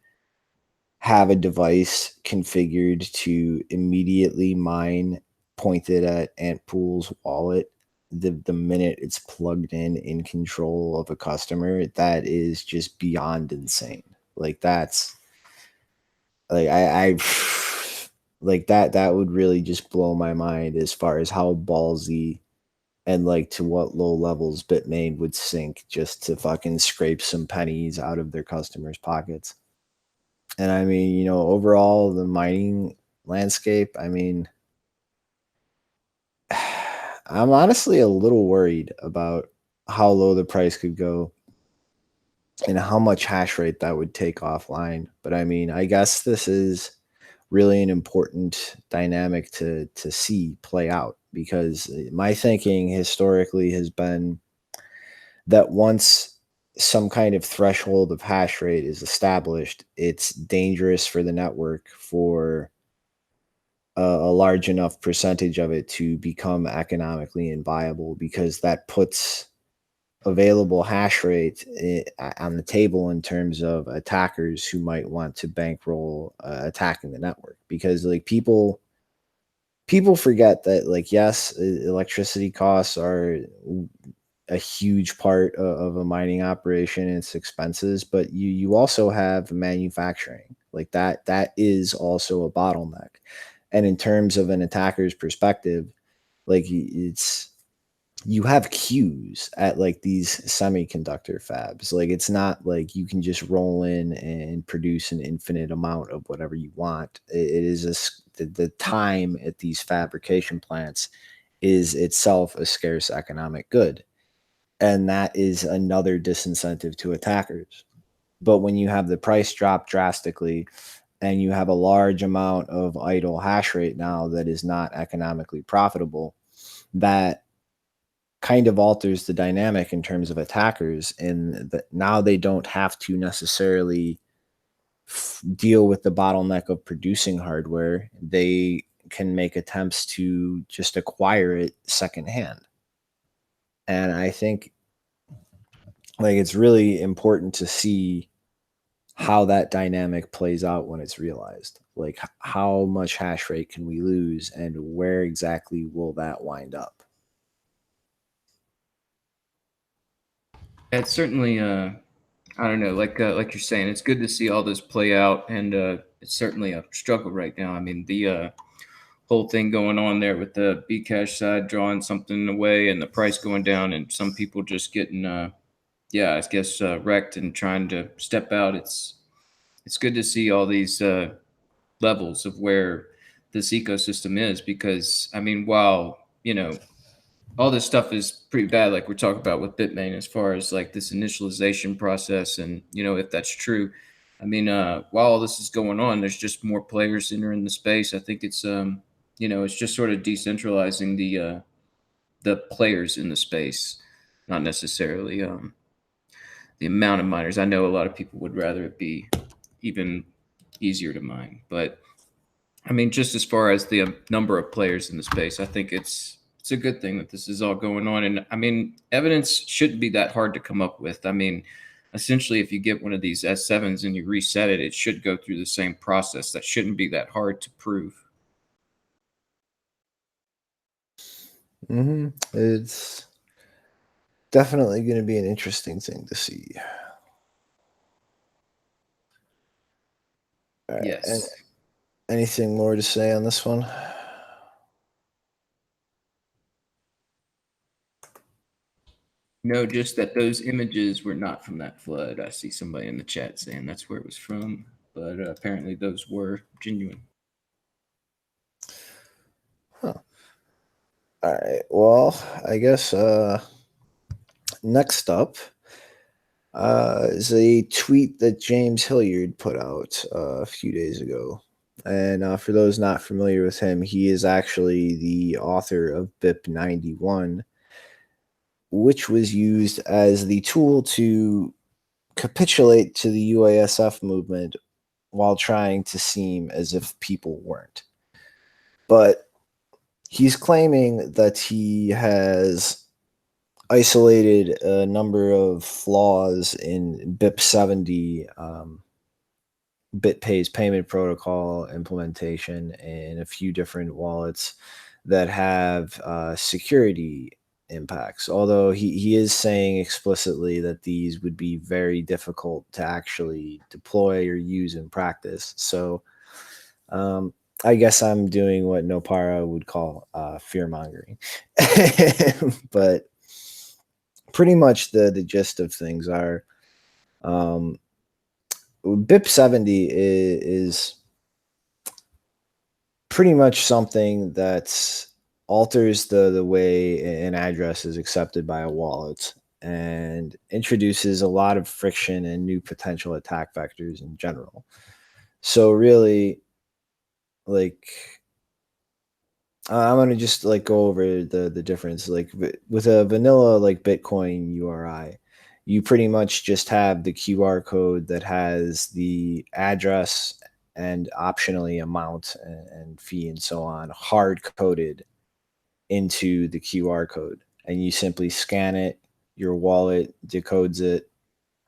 B: have a device configured to immediately mine pointed at Antpool's wallet the minute it's plugged in control of a customer, that is just beyond insane. Like that's like I like that would really just blow my mind as far as how ballsy and like to what low levels Bitmain would sink just to fucking scrape some pennies out of their customers' pockets. And I mean, you know, overall the mining landscape, I mean, I'm honestly a little worried about how low the price could go and how much hash rate that would take offline. But I mean, I guess this is really an important dynamic to see play out, because my thinking historically has been that once some kind of threshold of hash rate is established, it's dangerous for the network for a large enough percentage of it to become economically inviable, because that puts available hash rate on the table in terms of attackers who might want to bankroll attacking the network. Because like people forget that, like, yes, electricity costs are a huge part of a mining operation and its expenses, but you also have manufacturing. Like that is also a bottleneck. And in terms of an attacker's perspective, like you have queues at like these semiconductor fabs. Like it's not like you can just roll in and produce an infinite amount of whatever you want. It is the time at these fabrication plants is itself a scarce economic good. And that is another disincentive to attackers. But when you have the price drop drastically and you have a large amount of idle hash rate now that is not economically profitable, that kind of alters the dynamic in terms of attackers, and that now they don't have to necessarily deal with the bottleneck of producing hardware. They can make attempts to just acquire it secondhand. And I think like it's really important to see how that dynamic plays out when it's realized. Like how much hash rate can we lose and where exactly will that wind up?
C: It's certainly I don't know, like you're saying, it's good to see all this play out, and it's certainly a struggle right now. I mean, the whole thing going on there with the Bcash side drawing something away and the price going down, and some people just getting yeah, I guess wrecked and trying to step out. It's good to see all these levels of where this ecosystem is, because I mean, while you know all this stuff is pretty bad, like we're talking about with Bitmain, as far as like this initialization process, and if that's true, I mean, while all this is going on, there's just more players entering the space. I think it's it's just sort of decentralizing the players in the space, not necessarily the amount of miners. I know a lot of people would rather it be even easier to mine, but I mean, just as far as the number of players in the space, I think it's a good thing that this is all going on. And I mean, evidence shouldn't be that hard to come up with. I mean, essentially, if you get one of these S7s and you reset it, it should go through the same process. That shouldn't be that hard to prove.
B: It's definitely going to be an interesting thing to see. All right,
C: Yes.
B: and anything more to say on this one?
C: No, just that those images were not from that flood. I see somebody in the chat saying that's where it was from, but apparently those were genuine.
B: Huh. All right. Well, I guess next up is a tweet that James Hilliard put out a few days ago. And for those not familiar with him, he is actually the author of BIP 91, which was used as the tool to capitulate to the UASF movement while trying to seem as if people weren't. But he's claiming that he has isolated a number of flaws in BIP 70, BitPay's payment protocol implementation, and a few different wallets that have security impacts. Although he is saying explicitly that these would be very difficult to actually deploy or use in practice. So I guess I'm doing what Nopara would call fear mongering. But pretty much the gist of things are BIP 70 is pretty much something that alters the way an address is accepted by a wallet and introduces a lot of friction and new potential attack vectors in general. So really, like, I'm gonna just like go over the difference. Like with a vanilla like Bitcoin URI, you pretty much just have the QR code that has the address and optionally amount and fee and so on hard coded into the QR code, and you simply scan it. Your wallet decodes it,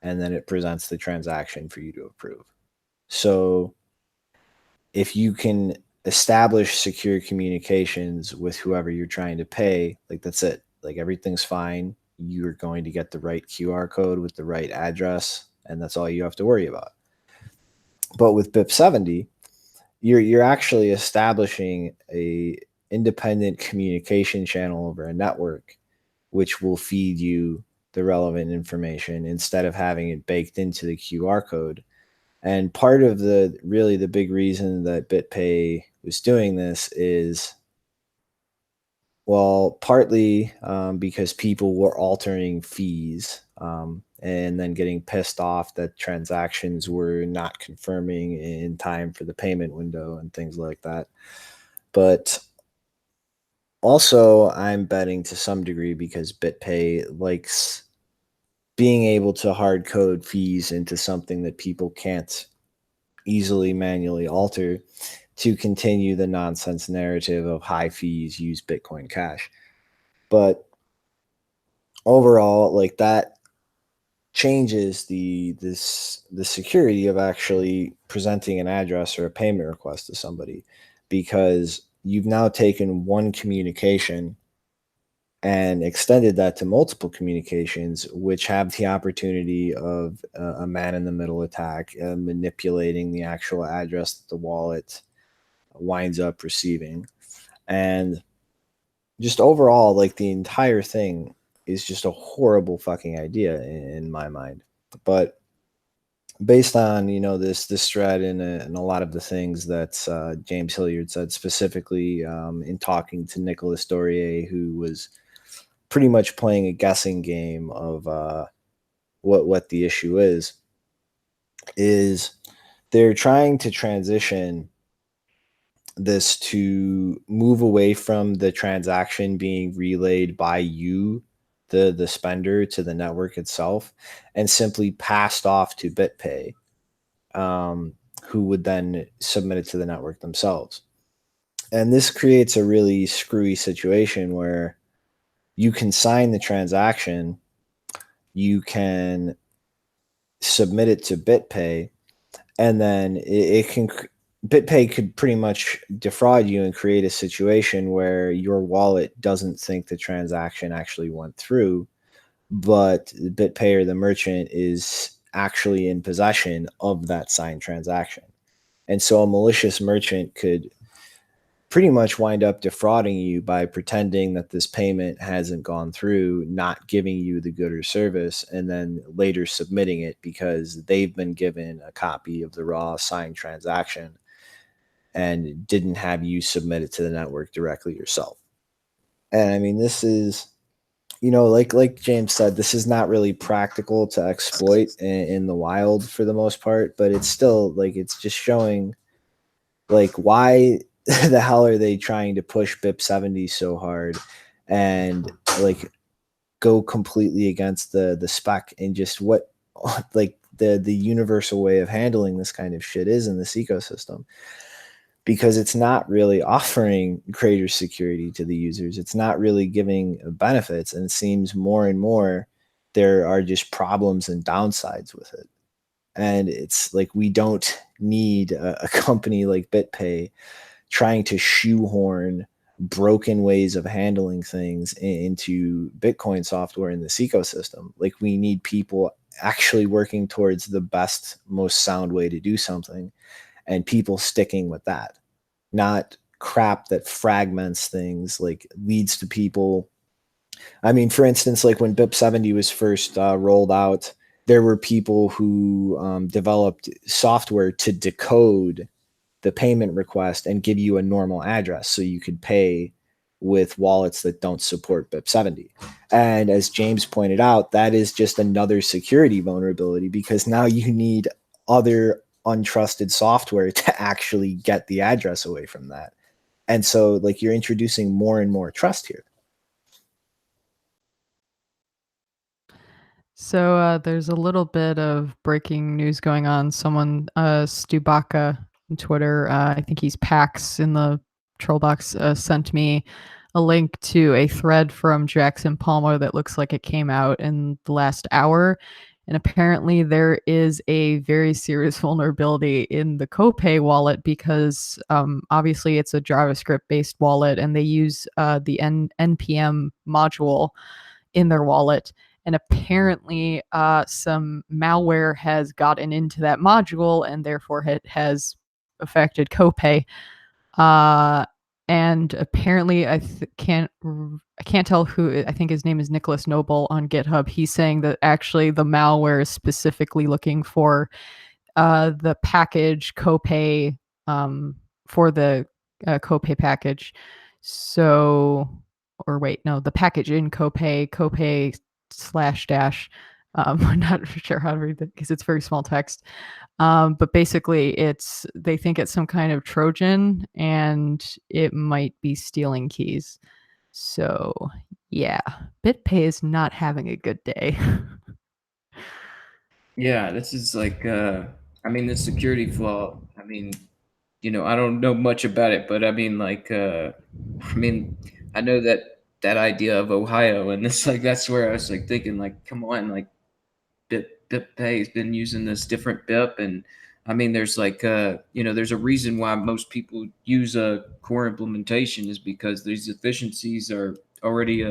B: and then it presents the transaction for you to approve. So if you can establish secure communications with whoever you're trying to pay, like that's it. Like everything's fine. You're going to get the right QR code with the right address, and that's all you have to worry about. But with BIP 70, you're actually establishing a independent communication channel over a network, which will feed you the relevant information instead of having it baked into the QR code. And part of the big reason that BitPay was doing this is, well, partly because people were altering fees and then getting pissed off that transactions were not confirming in time for the payment window and things like that. But also, I'm betting to some degree because BitPay likes being able to hard code fees into something that people can't easily manually alter to continue the nonsense narrative of high fees, use Bitcoin Cash. But overall, like that changes the security of actually presenting an address or a payment request to somebody, because you've now taken one communication and extended that to multiple communications, which have the opportunity of a man-in-the-middle attack, manipulating the actual address that the wallet winds up receiving. And just overall, like, the entire thing is just a horrible fucking idea in my mind. But based on, you know, this thread and a lot of the things that James Hilliard said, specifically in talking to Nicolas Dorier, who was pretty much playing a guessing game of what the issue is they're trying to transition this to move away from the transaction being relayed by you, the spender, to the network itself, and simply passed off to BitPay, who would then submit it to the network themselves. And this creates a really screwy situation where you can sign the transaction, you can submit it to BitPay, and then BitPay could pretty much defraud you and create a situation where your wallet doesn't think the transaction actually went through, but BitPay or the merchant is actually in possession of that signed transaction. And so a malicious merchant could pretty much wind up defrauding you by pretending that this payment hasn't gone through, not giving you the good or service, and then later submitting it because they've been given a copy of the raw signed transaction and didn't have you submit it to the network directly yourself. And I mean, this is, you know, like James said, this is not really practical to exploit in the wild for the most part, but it's still like, it's just showing like why the hell are they trying to push BIP 70 so hard and like go completely against the spec and just what like the universal way of handling this kind of shit is in this ecosystem, because it's not really offering greater security to the users. It's not really giving benefits, and it seems more and more there are just problems and downsides with it. And it's like, we don't need a company like BitPay trying to shoehorn broken ways of handling things into Bitcoin software in this ecosystem. Like, we need people actually working towards the best, most sound way to do something, and people sticking with that, not crap that fragments things, like leads to people. I mean, for instance, like when BIP 70 was first rolled out, there were people who developed software to decode the payment request and give you a normal address so you could pay with wallets that don't support BIP 70. And as James pointed out, that is just another security vulnerability, because now you need other untrusted software to actually get the address away from that. And so like, you're introducing more and more trust here.
D: So there's a little bit of breaking news going on. Someone, Stubaka on Twitter, I think he's Pax in the troll box, sent me a link to a thread from Jackson Palmer that looks like it came out in the last hour. And apparently there is a very serious vulnerability in the Copay wallet because obviously it's a JavaScript-based wallet, and they use the NPM module in their wallet. And apparently some malware has gotten into that module, and therefore it has affected Copay. And apparently I can't tell who. I think his name is Nicholas Noble on GitHub. He's saying that actually the malware is specifically looking for the package Copay, for the Copay package. So, or wait, no, the package in Copay /dash. I'm not sure how to read it because it's very small text. But basically, they think it's some kind of Trojan, and it might be stealing keys. So yeah, BitPay is not having a good day.
C: Yeah, this is like, I mean, the security flaw. I mean, you know, I don't know much about it, but I mean, like, I mean, I know that idea of Ohio, and it's like, that's where I was like thinking, like, come on, like, BitPay has been using this different BIP, and I mean, there's like, you know, there's a reason why most people use a core implementation is because these efficiencies are already,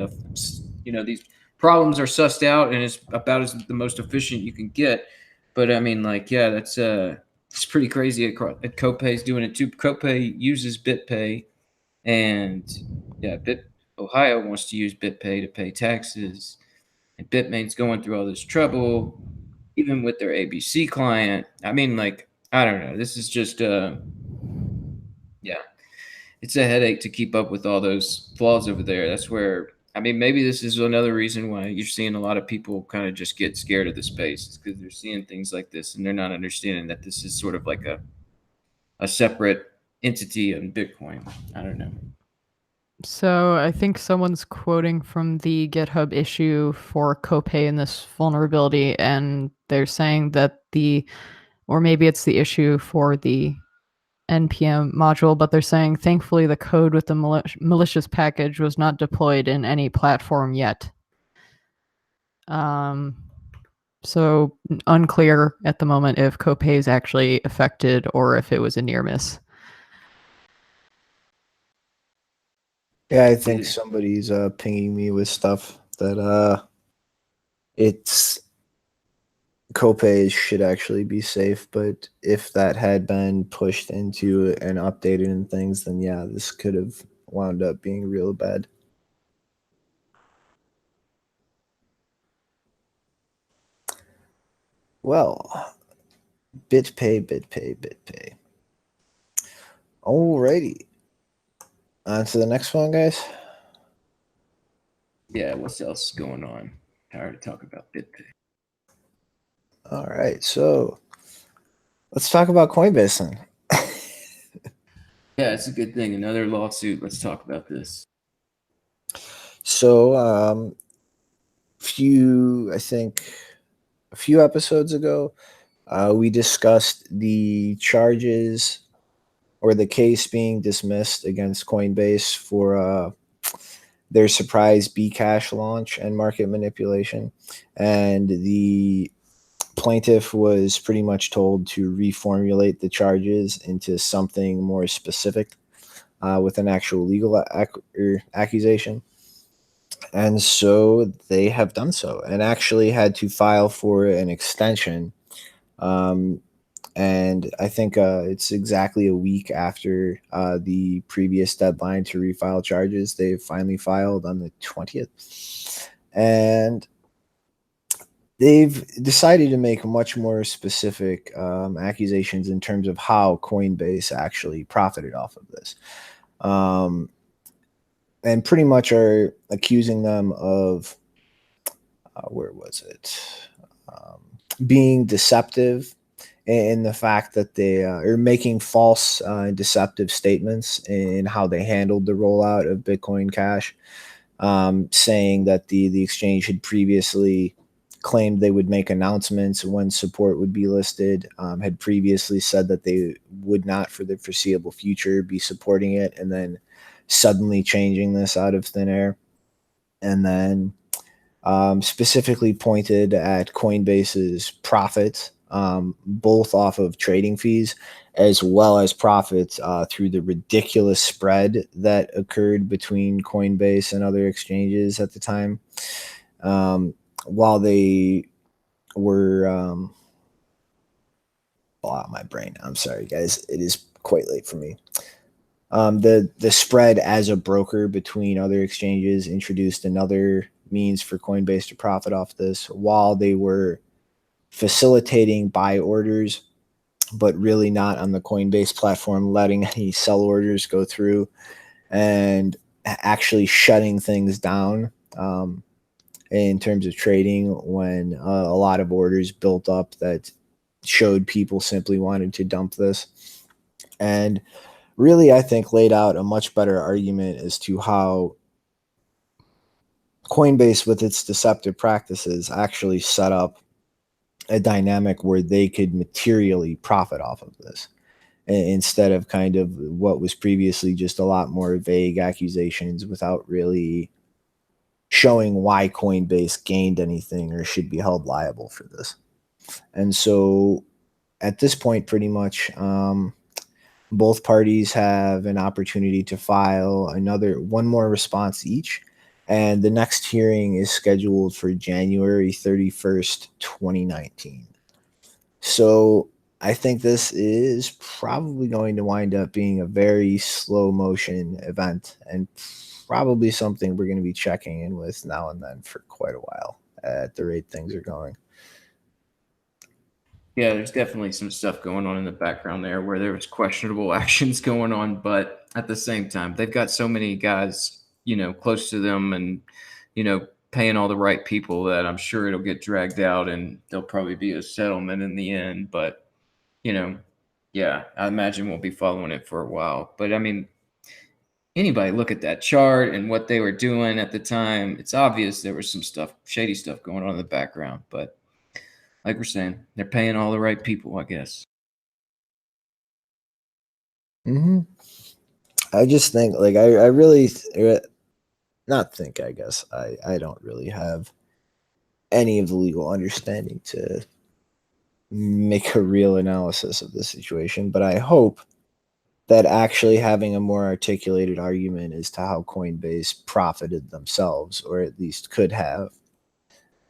C: these problems are sussed out, and it's about as the most efficient you can get. But I mean, like, yeah, that's it's pretty crazy. At Copay's doing it too. Copay uses BitPay, and yeah, Ohio wants to use BitPay to pay taxes, and Bitmain's going through all this trouble, even with their ABC client. I mean, like, I don't know. This is just yeah, it's a headache to keep up with all those flaws over there. That's where, I mean, maybe this is another reason why you're seeing a lot of people kind of just get scared of the space, because they're seeing things like this and they're not understanding that this is sort of like a separate entity in Bitcoin. I don't know.
D: So I think someone's quoting from the GitHub issue for Copay in this vulnerability, and they're saying that or maybe it's the issue for the NPM module, but they're saying thankfully the code with the malicious package was not deployed in any platform yet. So unclear at the moment if Copay is actually affected or if it was a near miss.
B: Yeah, I think somebody's pinging me with stuff that it's Copay should actually be safe, but if that had been pushed into and updated and things, then yeah, this could have wound up being real bad. Well, BitPay. Alrighty. On to the next one, guys.
C: Yeah, what's else going on? Tired of talking about BitPay.
B: All right, so let's talk about Coinbase then.
C: Yeah, it's a good thing. Another lawsuit. Let's talk about this.
B: So, a few episodes ago, we discussed the charges or the case being dismissed against Coinbase for their surprise Bcash launch and market manipulation. And the plaintiff was pretty much told to reformulate the charges into something more specific with an actual legal accusation. And so they have done so and actually had to file for an extension. And I think it's exactly a week after the previous deadline to refile charges. They finally filed on the 20th. And they've decided to make much more specific accusations in terms of how Coinbase actually profited off of this. And pretty much are accusing them of, being deceptive in the fact that they are making false and deceptive statements in how they handled the rollout of Bitcoin Cash, saying that the exchange had previously claimed they would make announcements when support would be listed, had previously said that they would not for the foreseeable future be supporting it, and then suddenly changing this out of thin air. And then specifically pointed at Coinbase's profits, both off of trading fees as well as profits through the ridiculous spread that occurred between Coinbase and other exchanges at the time. While they were out my brain. I'm sorry, guys. It is quite late for me. The spread as a broker between other exchanges introduced another means for Coinbase to profit off this, while they were facilitating buy orders, but really not on the Coinbase platform, letting any sell orders go through and actually shutting things down in terms of trading when a lot of orders built up that showed people simply wanted to dump this. And really, I think laid out a much better argument as to how Coinbase, with its deceptive practices, actually set up a dynamic where they could materially profit off of this, instead of kind of what was previously just a lot more vague accusations without really showing why Coinbase gained anything or should be held liable for this. And so at this point, pretty much, both parties have an opportunity to file one more response each. And the next hearing is scheduled for January 31st, 2019. So I think this is probably going to wind up being a very slow motion event, and probably something we're going to be checking in with now and then for quite a while at the rate things are going.
C: Yeah, there's definitely some stuff going on in the background there where there was questionable actions going on, but at the same time, they've got so many guys, close to them and, paying all the right people that I'm sure it'll get dragged out and there'll probably be a settlement in the end. But, yeah, I imagine we'll be following it for a while. But I mean, anybody look at that chart and what they were doing at the time, it's obvious there was some shady stuff going on in the background, but like we're saying, they're paying all the right people, I guess.
B: I just think, like, I really, not think, I guess, I don't really have any of the legal understanding to make a real analysis of the situation, but I hope that actually having a more articulated argument as to how Coinbase profited themselves, or at least could have,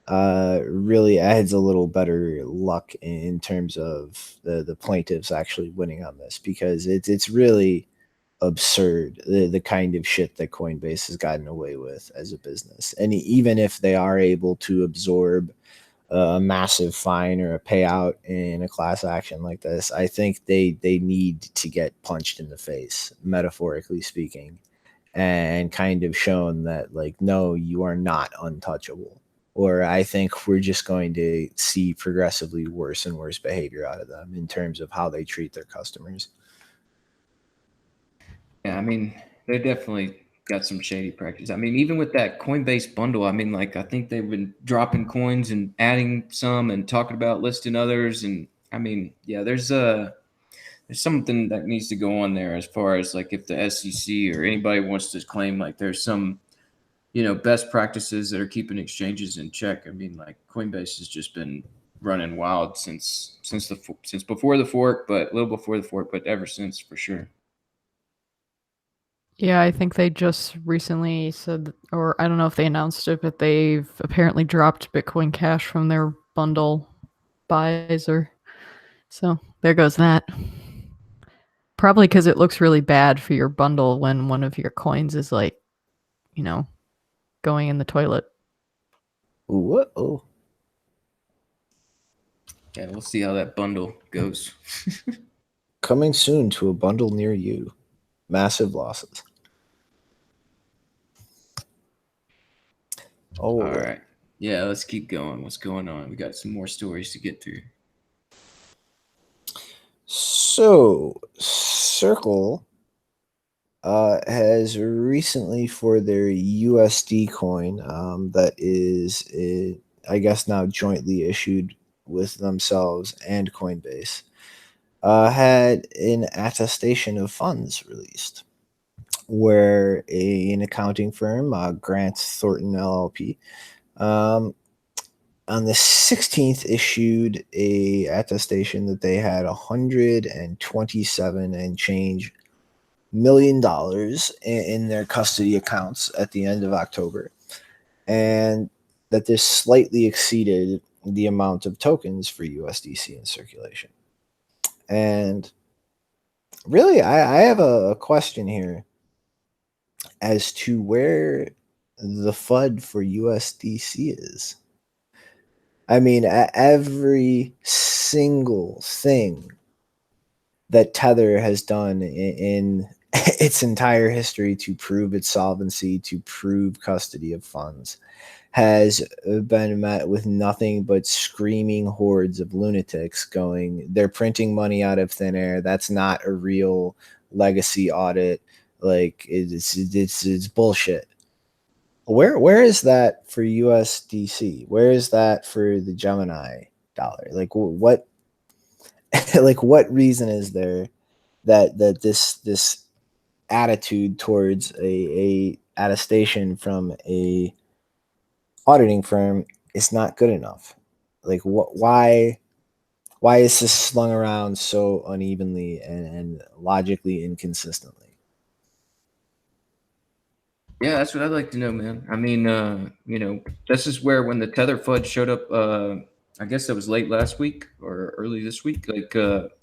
B: really adds a little better luck in terms of the plaintiffs actually winning on this, because it's really absurd the kind of shit that Coinbase has gotten away with as a business. And even if they are able to absorb a massive fine or a payout in a class action like this, I think they need to get punched in the face, metaphorically speaking, and kind of shown that, like, no, you are not untouchable. Or I think we're just going to see progressively worse and worse behavior out of them in terms of how they treat their customers.
C: Yeah, I mean, they definitely got some shady practice. I mean, even with that Coinbase bundle, I mean, like, I think they've been dropping coins and adding some and talking about listing others. And I mean, yeah, there's something that needs to go on there as far as, like, if the SEC or anybody wants to claim like there's some, best practices that are keeping exchanges in check. I mean, like, Coinbase has just been running wild since before the fork, but a little before the fork, but ever since, for sure.
D: Yeah, I think they just recently said, or I don't know if they announced it, but they've apparently dropped Bitcoin Cash from their bundle buys, or so there goes that. Probably because it looks really bad for your bundle when one of your coins is, like, going in the toilet.
B: Whoa.
C: Yeah, we'll see how that bundle goes.
B: Coming soon to a bundle near you. Massive losses.
C: All right. Yeah, let's keep going. What's going on? We got some more stories to get through.
B: So, Circle has recently, for their USD coin, that is, I guess, now jointly issued with themselves and Coinbase, had an attestation of funds released, where an accounting firm, Grant Thornton LLP, on the 16th issued a attestation that they had $127 and change $1 million in their custody accounts at the end of October, and that this slightly exceeded the amount of tokens for USDC in circulation. And really, I have a question here as to where the FUD for USDC is. I mean, every single thing that Tether has done in its entire history to prove its solvency, to prove custody of funds, has been met with nothing but screaming hordes of lunatics going, they're printing money out of thin air. That's not a real legacy audit. Like, it's bullshit. Where is that for USDC? Where is that for the Gemini dollar? Like, what like, what reason is there that this attitude towards a attestation from a auditing firm is not good enough? Like, why is this slung around so unevenly and logically inconsistently?
C: Yeah, that's what I'd like to know, man. I mean, you know, this is where when the Tether FUD showed up, I guess that was late last week or early this week. Like,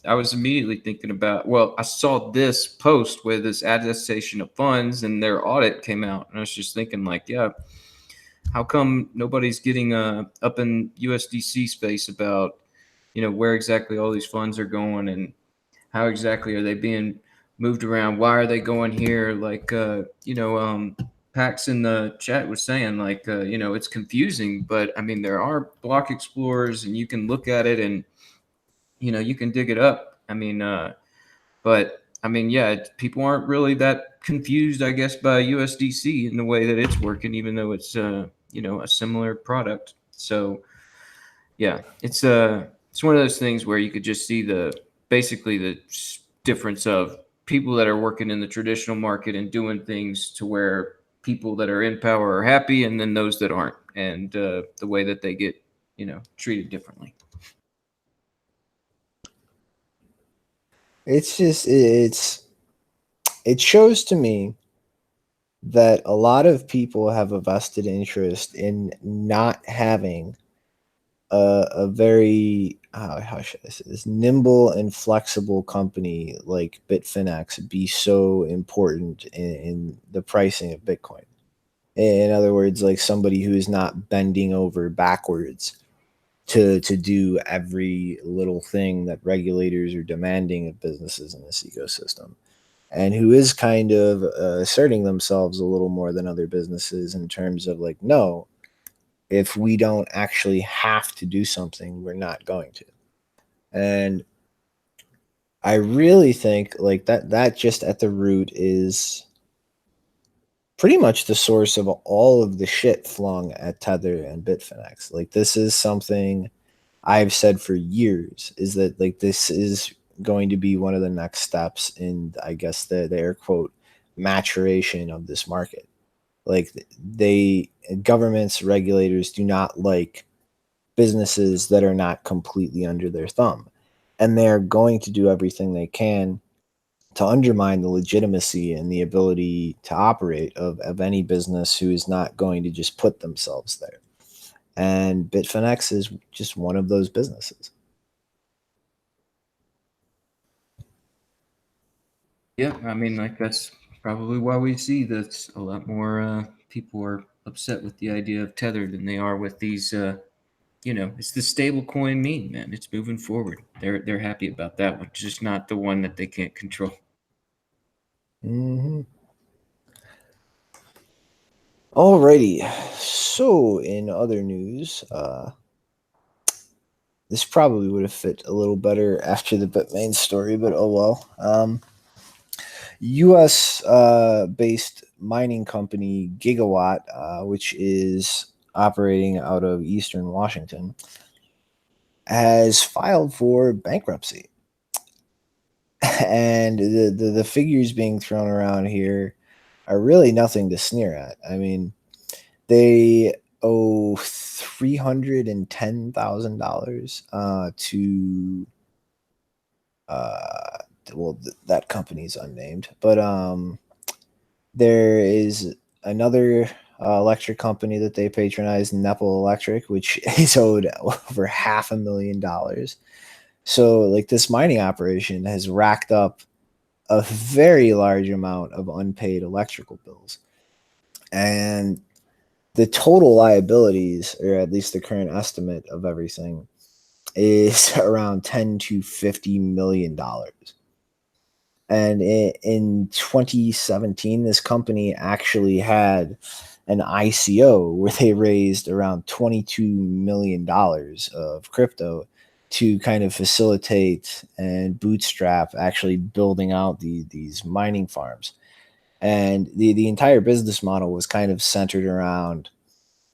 C: I was immediately thinking about, well, I saw this post with this attestation of funds and their audit came out. And I was just thinking, like, yeah, how come nobody's getting up in USDC space about, you know, where exactly all these funds are going and how exactly are they being moved around? Why are they going here? Like, you know, Pax in the chat was saying, like, you know, it's confusing, but I mean, there are block explorers and you can look at it and, you know, you can dig it up. I mean, but I mean, yeah, people aren't really that confused, I guess, by USDC in the way that it's working, even though it's, you know, a similar product. So, yeah, it's one of those things where you could just see basically the difference of people that are working in the traditional market and doing things to where people that are in power are happy, and then those that aren't, and the way that they get, you know, treated differently.
B: It's just it shows to me that a lot of people have a vested interest in not having a very how should I say this, nimble and flexible company like Bitfinex be so important in the pricing of Bitcoin. In other words, like somebody who is not bending over backwards to do every little thing that regulators are demanding of businesses in this ecosystem, and who is kind of asserting themselves a little more than other businesses in terms of like, no, if we don't actually have to do something, we're not going to. And I really think like that just at the root is pretty much the source of all of the shit flung at Tether and Bitfinex. Like this is something I've said for years, is that like this is going to be one of the next steps in, I guess, the air quote maturation of this market. Like governments, regulators do not like businesses that are not completely under their thumb, and they're going to do everything they can to undermine the legitimacy and the ability to operate of any business who is not going to just put themselves there. And Bitfinex is just one of those businesses.
C: Yeah, I mean, like that's probably why we see that a lot more people are upset with the idea of Tether than they are with these. You know, it's the stablecoin meme, man. It's moving forward. They're happy about that one, just not the one that they can't control.
B: Mm-hmm. Alrighty. So, in other news, this probably would have fit a little better after the Bitmain story, but oh well. U.S. Based mining company Gigawatt, which is operating out of Eastern Washington, has filed for bankruptcy. And the figures being thrown around here are really nothing to sneer at. I mean, they owe $310,000 to that company's unnamed, but there is another electric company that they patronize, Nepal Electric, which is owed over $500,000. So like this mining operation has racked up a very large amount of unpaid electrical bills, and the total liabilities, or at least the current estimate of everything, is around $10 to $50 million. And in 2017, this company actually had an ICO where they raised around $22 million of crypto to kind of facilitate and bootstrap actually building out these mining farms. And the entire business model was kind of centered around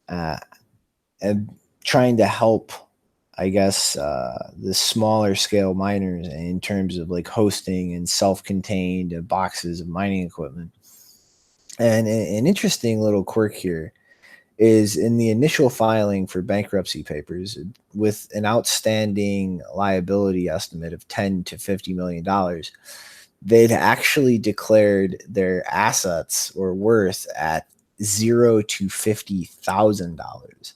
B: and trying to help, I guess, the smaller scale miners in terms of like hosting and self-contained boxes of mining equipment. And an interesting little quirk here is in the initial filing for bankruptcy papers, with an outstanding liability estimate of $10 to $50 million, they'd actually declared their assets or worth at $0 to $50,000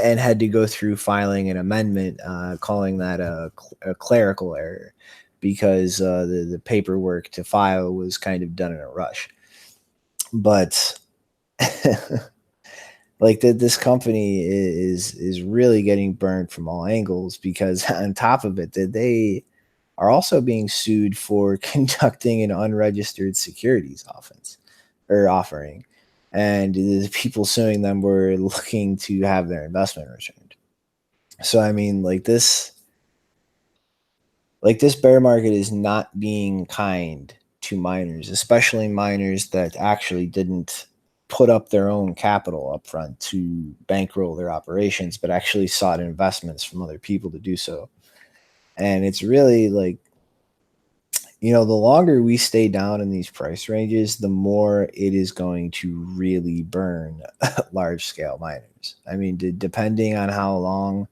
B: and had to go through filing an amendment, calling that a clerical error because the paperwork to file was kind of done in a rush. But like this company is really getting burned from all angles, because on top of it, that they are also being sued for conducting an unregistered securities offering. And the people suing them were looking to have their investment returned. So, I mean, like this bear market is not being kind to miners, especially miners that actually didn't put up their own capital up front to bankroll their operations, but actually sought investments from other people to do so. And it's really like, the longer we stay down in these price ranges, the more it is going to really burn large scale miners. I mean, depending on how long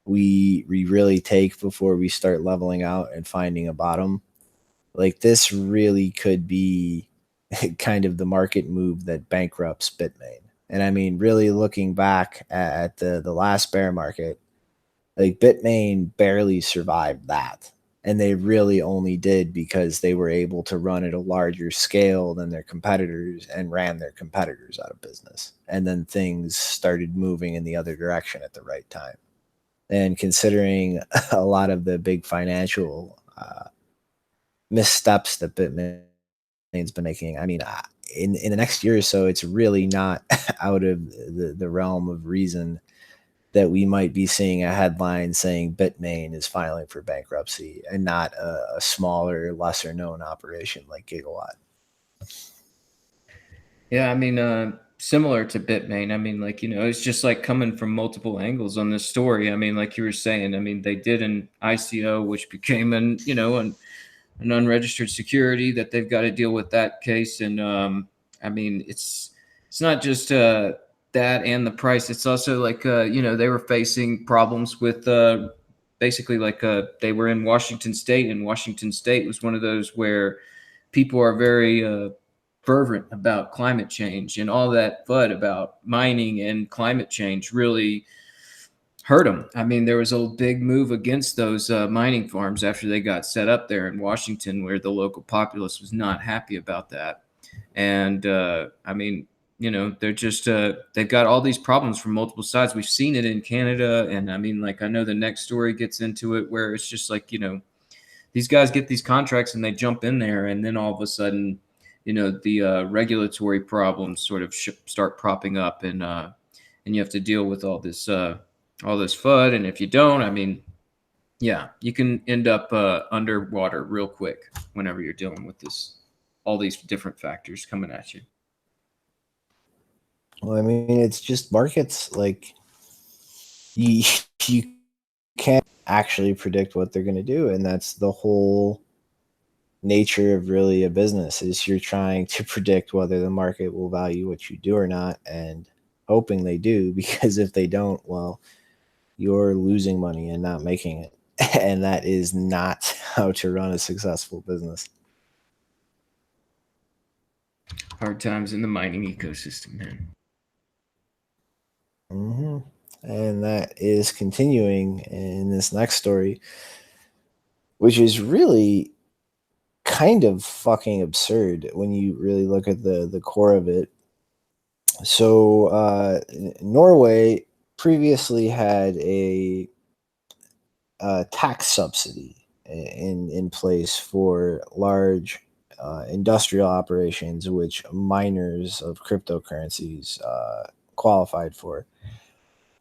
B: we really take before we start leveling out and finding a bottom, like this really could be kind of the market move that bankrupts Bitmain. And I mean, really looking back at the last bear market, like Bitmain barely survived that. And they really only did because they were able to run at a larger scale than their competitors and ran their competitors out of business. And then things started moving in the other direction at the right time. And considering a lot of the big financial missteps that Bitmain's been making, I mean, in the next year or so, it's really not out of the realm of reason that we might be seeing a headline saying Bitmain is filing for bankruptcy, and not a smaller, lesser known operation like Gigawatt.
C: Yeah, I mean, similar to Bitmain, I mean, like, it's just like coming from multiple angles on this story. I mean, like you were saying, I mean, they did an ICO, which became an unregistered security that they've got to deal with that case. And I mean, it's not just that and the price. It's also like, they were facing problems with basically like they were in Washington State, and Washington State was one of those where people are very fervent about climate change, and all that FUD about mining and climate change really hurt them. I mean, there was a big move against those mining farms after they got set up there in Washington, where the local populace was not happy about that. And I mean, they're just they've got all these problems from multiple sides. We've seen it in Canada, and I mean, like, I know the next story gets into it, where it's just like, these guys get these contracts and they jump in there, and then all of a sudden, the regulatory problems sort of start propping up, and you have to deal with all this FUD. And if you don't, I mean, yeah, you can end up underwater real quick whenever you're dealing with all these different factors coming at you.
B: Well, I mean, it's just markets, like you can't actually predict what they're going to do, and that's the whole nature of really a business, is you're trying to predict whether the market will value what you do or not, and hoping they do, because if they don't, well, you're losing money and not making it. And that is not how to run a successful business.
C: Hard times in the mining ecosystem, man.
B: Mm-hmm. And that is continuing in this next story, which is really kind of fucking absurd when you really look at the core of it. So Norway previously had a tax subsidy in place for large industrial operations, which miners of cryptocurrencies qualified for.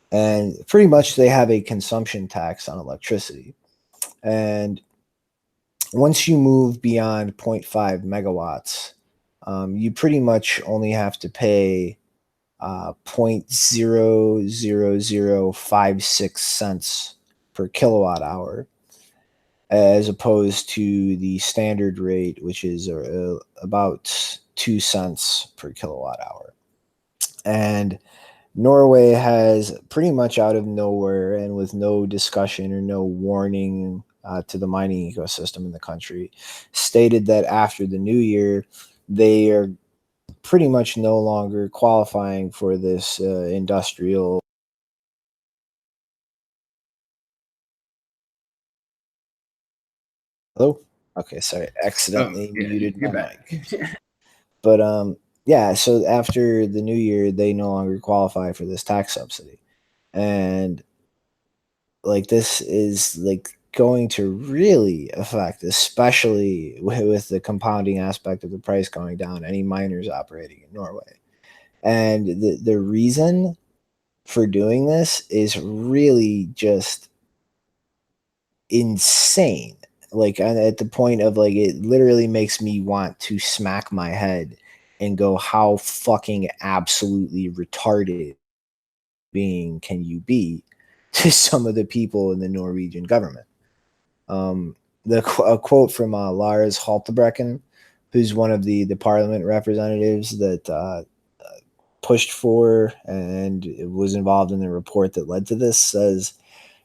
B: And pretty much they have a consumption tax on electricity. And once you move beyond 0.5 megawatts, you pretty much only have to pay 0.00056 cents per kilowatt hour, as opposed to the standard rate, which is about 2 cents per kilowatt hour. And Norway has pretty much out of nowhere, and with no discussion or no warning to the mining ecosystem in the country, stated that after the new year, they are pretty much no longer qualifying for this industrial. Hello? Okay, sorry, accidentally muted
C: you're
B: my
C: back.
B: mic. But yeah, so after the new year, they no longer qualify for this tax subsidy. And like this is like going to really affect, especially with the compounding aspect of the price going down, any miners operating in Norway. And the reason for doing this is really just insane. Like at the point of like it literally makes me want to smack my head and go, how fucking absolutely retarded being can you be to some of the people in the Norwegian government? A quote from Lars Haltebrekken, who's one of the parliament representatives that pushed for and was involved in the report that led to this, says,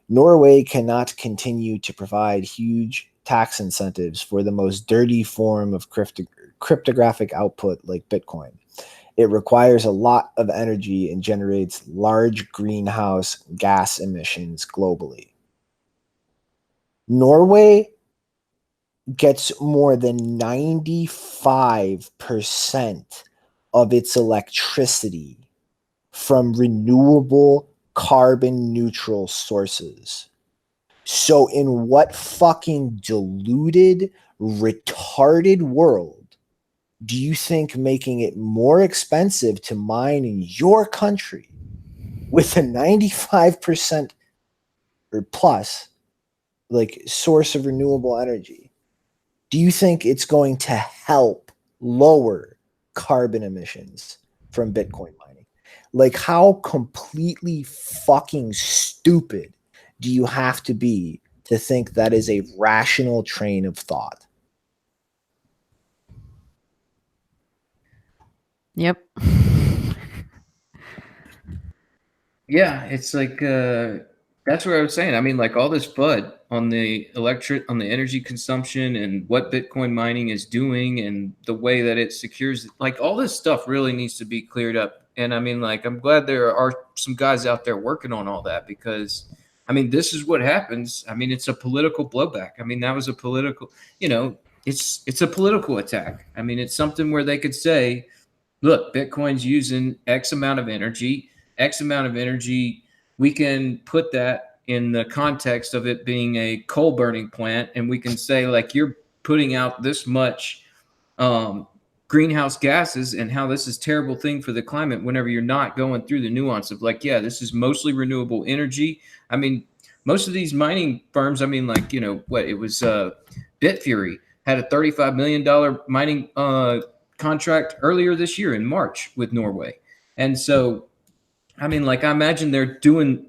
B: Norway cannot continue to provide huge tax incentives for the most dirty form of cryptographic output like Bitcoin. It requires a lot of energy and generates large greenhouse gas emissions globally. Norway gets more than 95% of its electricity from renewable carbon neutral sources. So in what fucking deluded, retarded world do you think making it more expensive to mine in your country with a 95% or plus like source of renewable energy, do you think it's going to help lower carbon emissions from Bitcoin mining? Like, how completely fucking stupid do you have to be to think that is a rational train of thought?
D: Yep.
C: Yeah, it's like that's what I was saying. I mean, like all this FUD on the on the energy consumption and what Bitcoin mining is doing and the way that it secures, like all this stuff really needs to be cleared up. And I mean, like I'm glad there are some guys out there working on all that because I mean, this is what happens. I mean, it's a political blowback. I mean, that was a political, you know, it's a political attack. I mean, it's something where they could say, look, Bitcoin's using X amount of energy, we can put that in the context of it being a coal burning plant. And we can say like, you're putting out this much greenhouse gases and how this is a terrible thing for the climate whenever you're not going through the nuance of like, yeah, this is mostly renewable energy. I mean, most of these mining firms, I mean, like, you know, what it was, Bitfury had a $35 million mining contract earlier this year in March with Norway. And so, I mean, like I imagine they're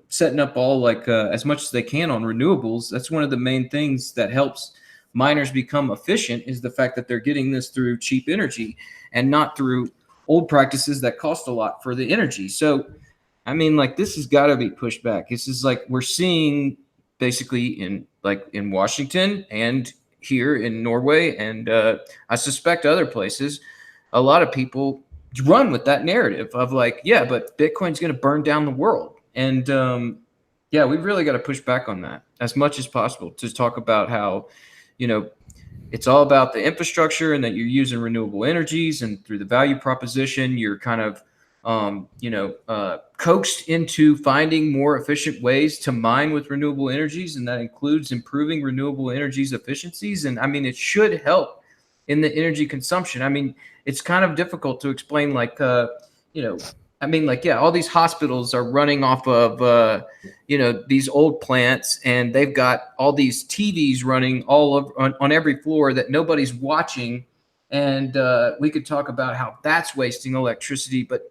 C: setting up all like as much as they can on renewables. That's one of the main things that helps miners become efficient is the fact that they're getting this through cheap energy and not through old practices that cost a lot for the energy. So, I mean, like this has got to be pushed back. This is like we're seeing basically in Washington and here in Norway, and I suspect other places, a lot of people run with that narrative of like, yeah, but Bitcoin's going to burn down the world, and yeah, we've really got to push back on that as much as possible to talk about how, you know, it's all about the infrastructure and that you're using renewable energies, and through the value proposition, you're kind of coaxed into finding more efficient ways to mine with renewable energies, and that includes improving renewable energies efficiencies. And I mean, it should help in the energy consumption. I mean, it's kind of difficult to explain, like, I mean, like, yeah, all these hospitals are running off of, these old plants, and they've got all these TVs running all over on every floor that nobody's watching. And we could talk about how that's wasting electricity, but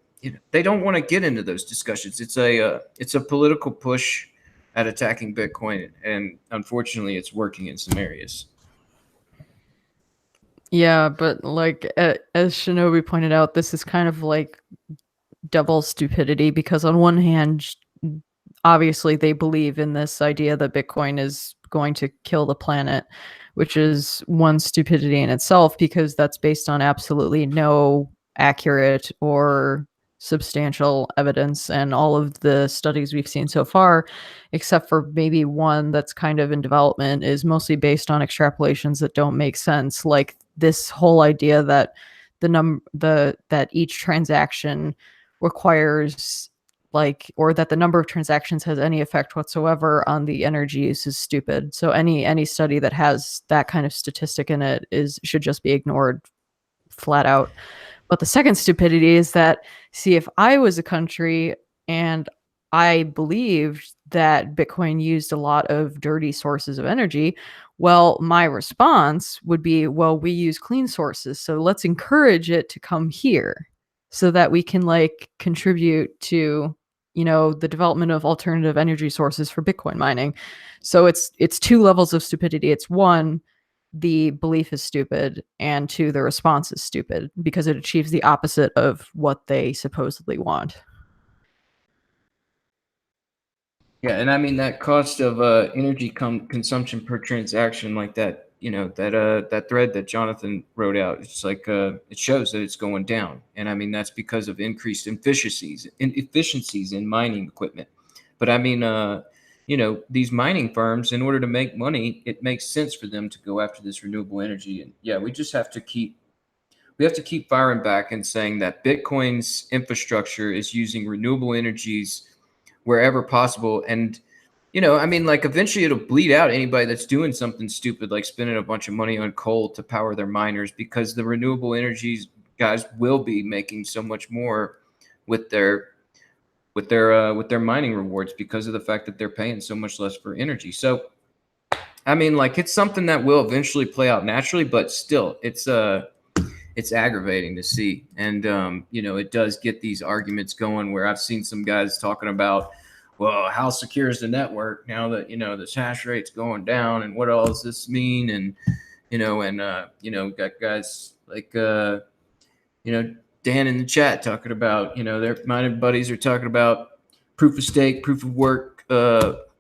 C: they don't want to get into those discussions. It's a political push at attacking Bitcoin, and unfortunately, it's working in some areas.
D: Yeah, but like as Shinobi pointed out, this is kind of like double stupidity because on one hand, obviously they believe in this idea that Bitcoin is going to kill the planet, which is one stupidity in itself because that's based on absolutely no accurate or substantial evidence, and all of the studies we've seen so far, except for maybe one that's kind of in development, is mostly based on extrapolations that don't make sense, like this whole idea that that each transaction requires, like, or that the number of transactions has any effect whatsoever on the energy use is stupid. So any study that has that kind of statistic in it should just be ignored flat out. But the second stupidity is that, see, if I was a country and I believed that Bitcoin used a lot of dirty sources of energy, well, my response would be, well, we use clean sources, so let's encourage it to come here so that we can like contribute to, you know, the development of alternative energy sources for Bitcoin mining. So it's two levels of stupidity. It's one, the belief is stupid, and two, the response is stupid because it achieves the opposite of what they supposedly want.
C: Yeah, and I mean that cost of energy consumption per transaction, like that, you know, that thread that Jonathan wrote out, it's like it shows that it's going down, and I mean that's because of increased efficiencies in mining equipment. But I mean, you know, these mining firms, in order to make money, it makes sense for them to go after this renewable energy, and yeah, we just have to keep firing back and saying that Bitcoin's infrastructure is using renewable energies wherever possible. And, you know, I mean, like eventually it'll bleed out anybody that's doing something stupid, like spending a bunch of money on coal to power their miners, because the renewable energies guys will be making so much more with their mining rewards because of the fact that they're paying so much less for energy. So, I mean, like it's something that will eventually play out naturally, but still it's aggravating to see. And, you know, it does get these arguments going where I've seen some guys talking about, well, how secure is the network now that, you know, this hash rate's going down, and what all does this mean? And, you know, got guys like, you know, Dan in the chat talking about, you know, their mining buddies are talking about proof of stake, proof of work,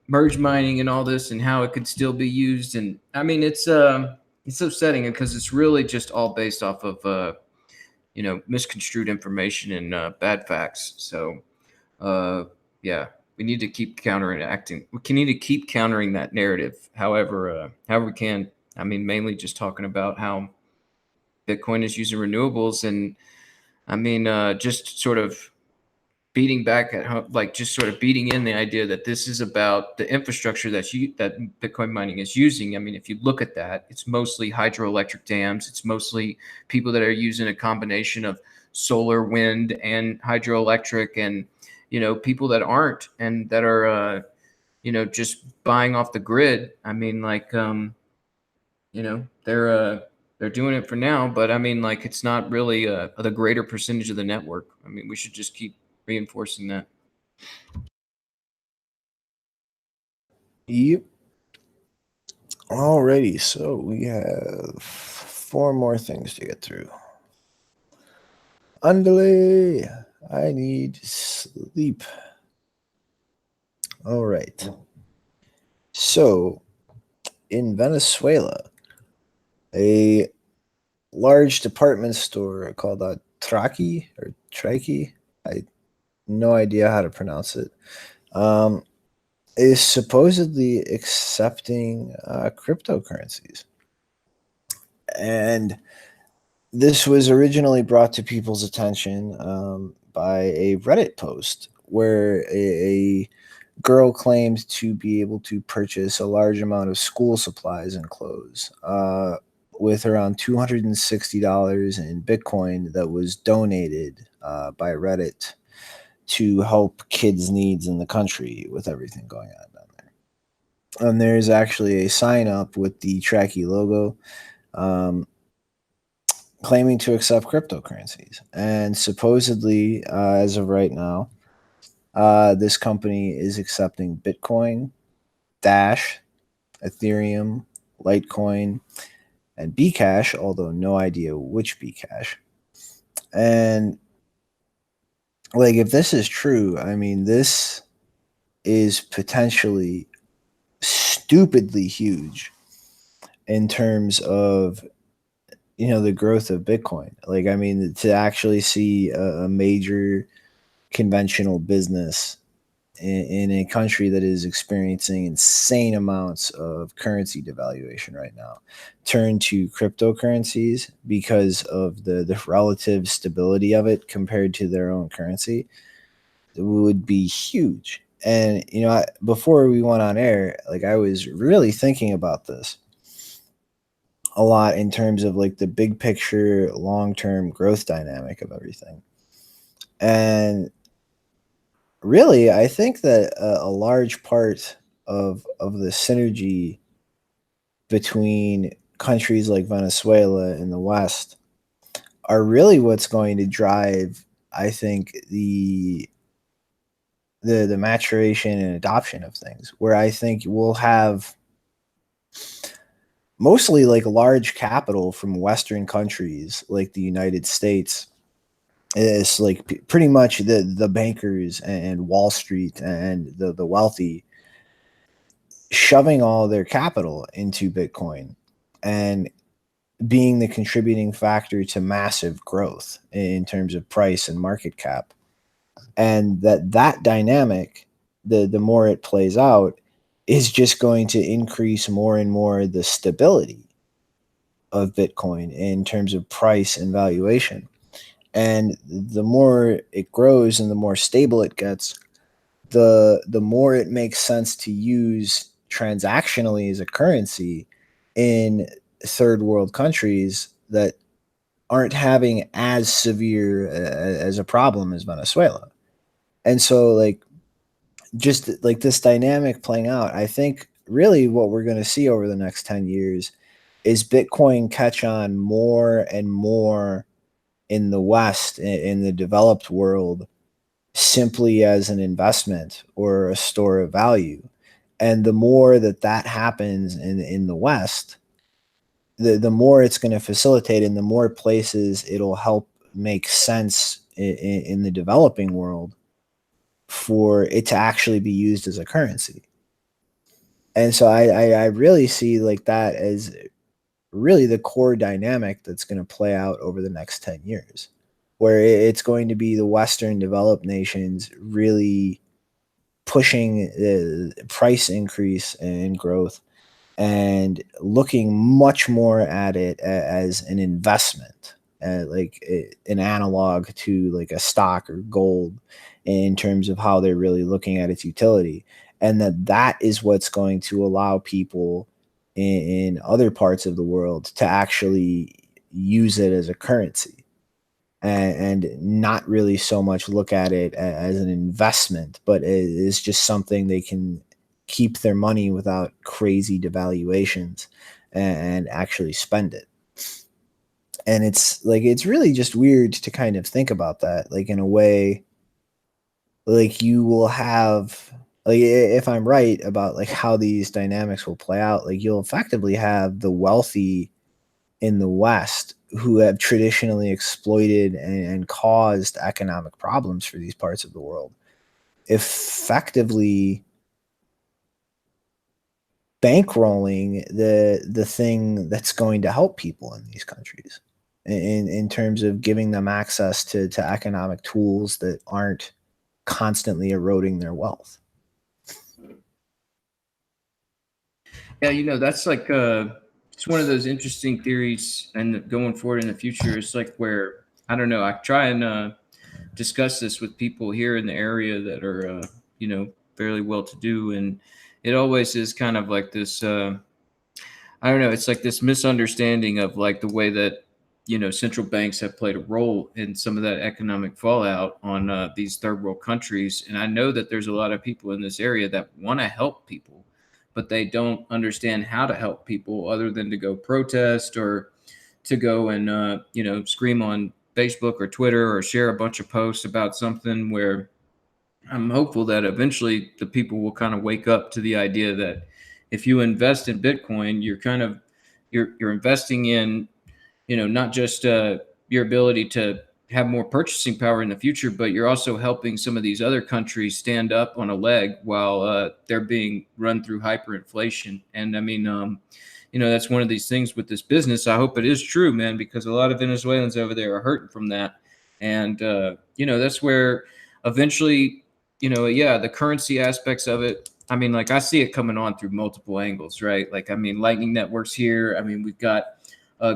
C: merge mining and all this, and how it could still be used. And I mean, it's upsetting because it's really just all based off of, you know, misconstrued information and bad facts. So, yeah, we need to keep counteracting. We need to keep countering that narrative. However we can. I mean, mainly just talking about how Bitcoin is using renewables, and I mean, just sort of beating back at how, like, just sort of beating in the idea that this is about the infrastructure that Bitcoin mining is using. I mean, if you look at that, it's mostly hydroelectric dams. It's mostly people that are using a combination of solar, wind, and hydroelectric, and, you know, people that aren't, and that are, you know, just buying off the grid. I mean, like, you know, they're doing it for now, but I mean, like, it's not really the greater percentage of the network. I mean, we should just keep reinforcing that.
B: Yep. Alrighty, so we have 4 more things to get through. Andale, I need sleep. All right. So, in Venezuela, a large department store called Traki, I no idea how to pronounce it, is supposedly accepting cryptocurrencies. And this was originally brought to people's attention by a Reddit post where a girl claimed to be able to purchase a large amount of school supplies and clothes with around $260 in Bitcoin that was donated by Reddit to help kids' needs in the country with everything going on down there. And there's actually a sign up with the Tracky logo claiming to accept cryptocurrencies. And supposedly, as of right now, this company is accepting Bitcoin, Dash, Ethereum, Litecoin, and Bcash, although no idea which Bcash. And like, if this is true, I mean, this is potentially stupidly huge in terms of the growth of Bitcoin. Like, I mean, to actually see a major conventional business in a country that is experiencing insane amounts of currency devaluation right now turn to cryptocurrencies because of the relative stability of it compared to their own currency, it would be huge. And before we went on air, like, I was really thinking about this a lot in terms of like the big picture long-term growth dynamic of everything. And really, I think that a large part of the synergy between countries like Venezuela and the West are really what's going to drive, I think, the maturation and adoption of things, where I think we'll have mostly like large capital from Western countries like the United States. It's like pretty much the bankers and Wall Street and the wealthy shoving all their capital into Bitcoin and being the contributing factor to massive growth in terms of price and market cap. And that dynamic, the more it plays out, is just going to increase more and more the stability of Bitcoin in terms of price and valuation. And the more it grows and the more stable it gets, the more it makes sense to use transactionally as a currency in third world countries that aren't having as severe as a problem as Venezuela. And so, like, just like this dynamic playing out, I think really what we're going to see over the next 10 years is Bitcoin catch on more and more in the West, in the developed world, simply as an investment or a store of value. And the more that happens in the West, the more it's going to facilitate, and the more places it'll help make sense in the developing world for it to actually be used as a currency. And so I really see like that as really the core dynamic that's going to play out over the next 10 years, where it's going to be the Western developed nations really pushing the price increase and growth and looking much more at it as an investment, like an analog to like a stock or gold in terms of how they're really looking at its utility. And that is what's going to allow people in other parts of the world to actually use it as a currency and not really so much look at it as an investment, but it is just something they can keep their money without crazy devaluations and actually spend it. And it's like, it's really just weird to kind of think about that, like in a way, like you will have, like, if I'm right about like how these dynamics will play out, like you'll effectively have the wealthy in the West who have traditionally exploited and caused economic problems for these parts of the world effectively bankrolling the thing that's going to help people in these countries in terms of giving them access to economic tools that aren't constantly eroding their wealth.
C: Yeah, that's like it's one of those interesting theories, and going forward in the future, it's like where I don't know. I try and discuss this with people here in the area that are fairly well to do, and it always is kind of like this. I don't know. It's like this misunderstanding of like the way that central banks have played a role in some of that economic fallout on these third world countries. And I know that there's a lot of people in this area that want to help people, but they don't understand how to help people other than to go protest or to go and scream on Facebook or Twitter or share a bunch of posts about something. Where I'm hopeful that eventually the people will kind of wake up to the idea that if you invest in Bitcoin, you're investing in, not just your ability to have more purchasing power in the future, but you're also helping some of these other countries stand up on a leg while they're being run through hyperinflation. And I mean, that's one of these things with this business. I hope it is true, man, because a lot of Venezuelans over there are hurting from that. And, that's where eventually, yeah, the currency aspects of it. I mean, like I see it coming on through multiple angles, right? Like, I mean, Lightning Network's here. I mean, we've got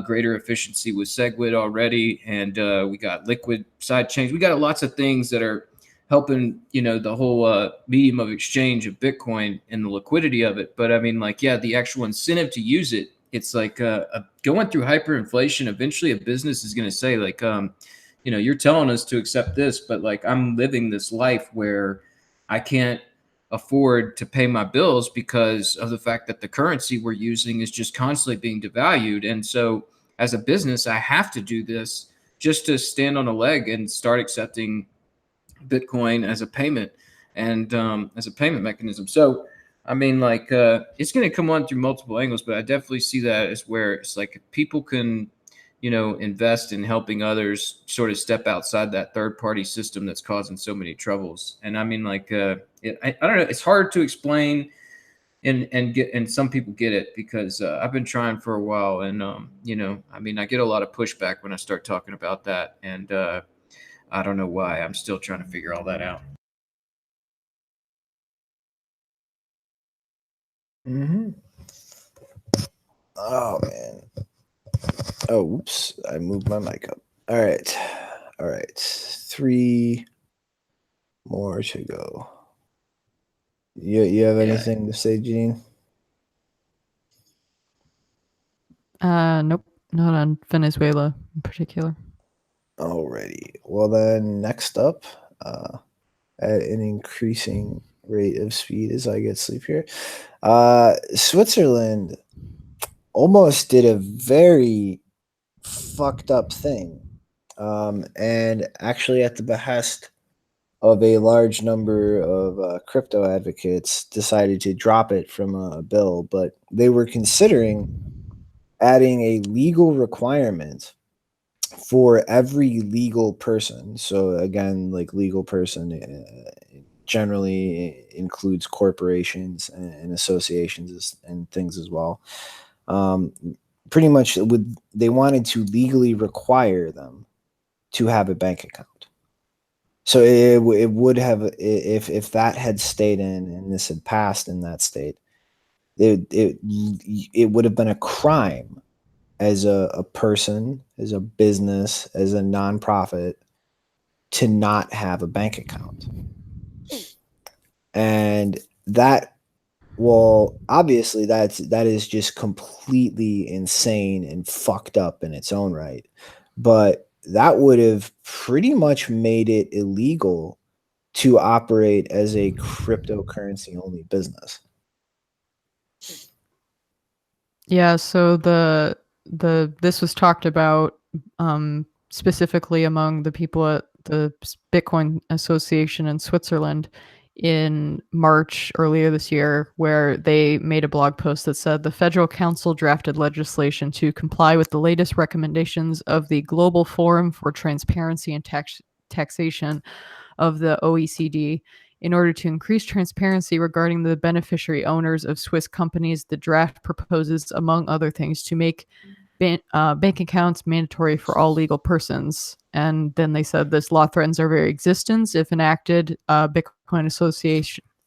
C: greater efficiency with SegWit already, and we got liquid side chains. We got lots of things that are helping, the whole medium of exchange of Bitcoin and the liquidity of it. But I mean, like, yeah, the actual incentive to use it, it's like going through hyperinflation. Eventually, a business is going to say, like, you're telling us to accept this, but like I'm living this life where I can't afford to pay my bills because of the fact that the currency we're using is just constantly being devalued. And so as a business, I have to do this just to stand on a leg and start accepting Bitcoin as a payment and as a payment mechanism. So, I mean, like, it's going to come on through multiple angles, but I definitely see that as where it's like if people can, invest in helping others sort of step outside that third party system that's causing so many troubles. And I mean, like, I don't know, it's hard to explain and some people get it because I've been trying for a while. And, I mean, I get a lot of pushback when I start talking about that. And I don't know why. I'm still trying to figure all that out.
B: Mm-hmm. Oh, man. Oh, oops. I moved my mic up. All right. 3 more to go. You have anything to say, Gene?
D: Nope, not on Venezuela in particular.
B: Alrighty. Well, then next up, at an increasing rate of speed as I get sleep here, Switzerland almost did a very fucked up thing, and actually at the behest of a large number of crypto advocates decided to drop it from a bill, but they were considering adding a legal requirement for every legal person. So again, like legal person generally includes corporations and associations and things as well. Pretty much they wanted to legally require them to have a bank account. So it would have, if that had stayed in and this had passed in that state, it would have been a crime as a person, as a business, as a nonprofit to not have a bank account. And that, well, obviously that is just completely insane and fucked up in its own right. But that would have pretty much made it illegal to operate as a cryptocurrency only business.
D: Yeah, so this was talked about specifically among the people at the Bitcoin Association in Switzerland in March earlier this year, where they made a blog post that said the Federal Council drafted legislation to comply with the latest recommendations of the Global Forum for Transparency and Taxation of the OECD. In order to increase transparency regarding the beneficiary owners of Swiss companies, the draft proposes, among other things, to make bank accounts mandatory for all legal persons. And then they said this law threatens our very existence. If enacted, Bitcoin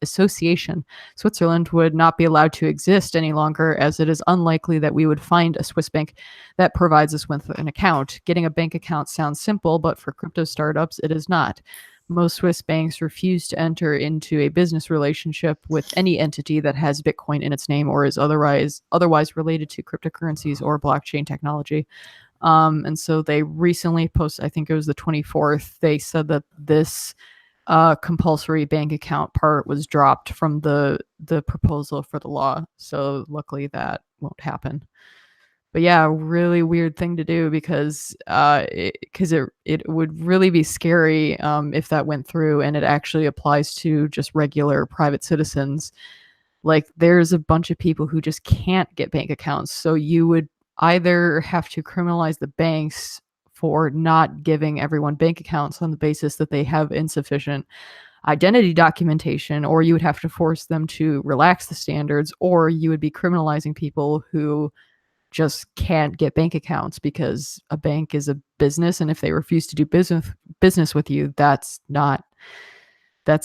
D: Association Switzerland would not be allowed to exist any longer, as it is unlikely that we would find a Swiss bank that provides us with an account. Getting a bank account sounds simple, but for crypto startups, it is not. Most Swiss banks refuse to enter into a business relationship with any entity that has Bitcoin in its name or is otherwise related to cryptocurrencies or blockchain technology. And so they recently posted, I think it was the 24th, they said that this compulsory bank account part was dropped from the proposal for the law. So luckily that won't happen. But yeah, really weird thing to do because it would really be scary if that went through and it actually applies to just regular private citizens. Like there's a bunch of people who just can't get bank accounts. So you would either have to criminalize the banks for not giving everyone bank accounts on the basis that they have insufficient identity documentation, or you would have to force them to relax the standards, or you would be criminalizing people who just can't get bank accounts because a bank is a business, and if they refuse to do business with you, that's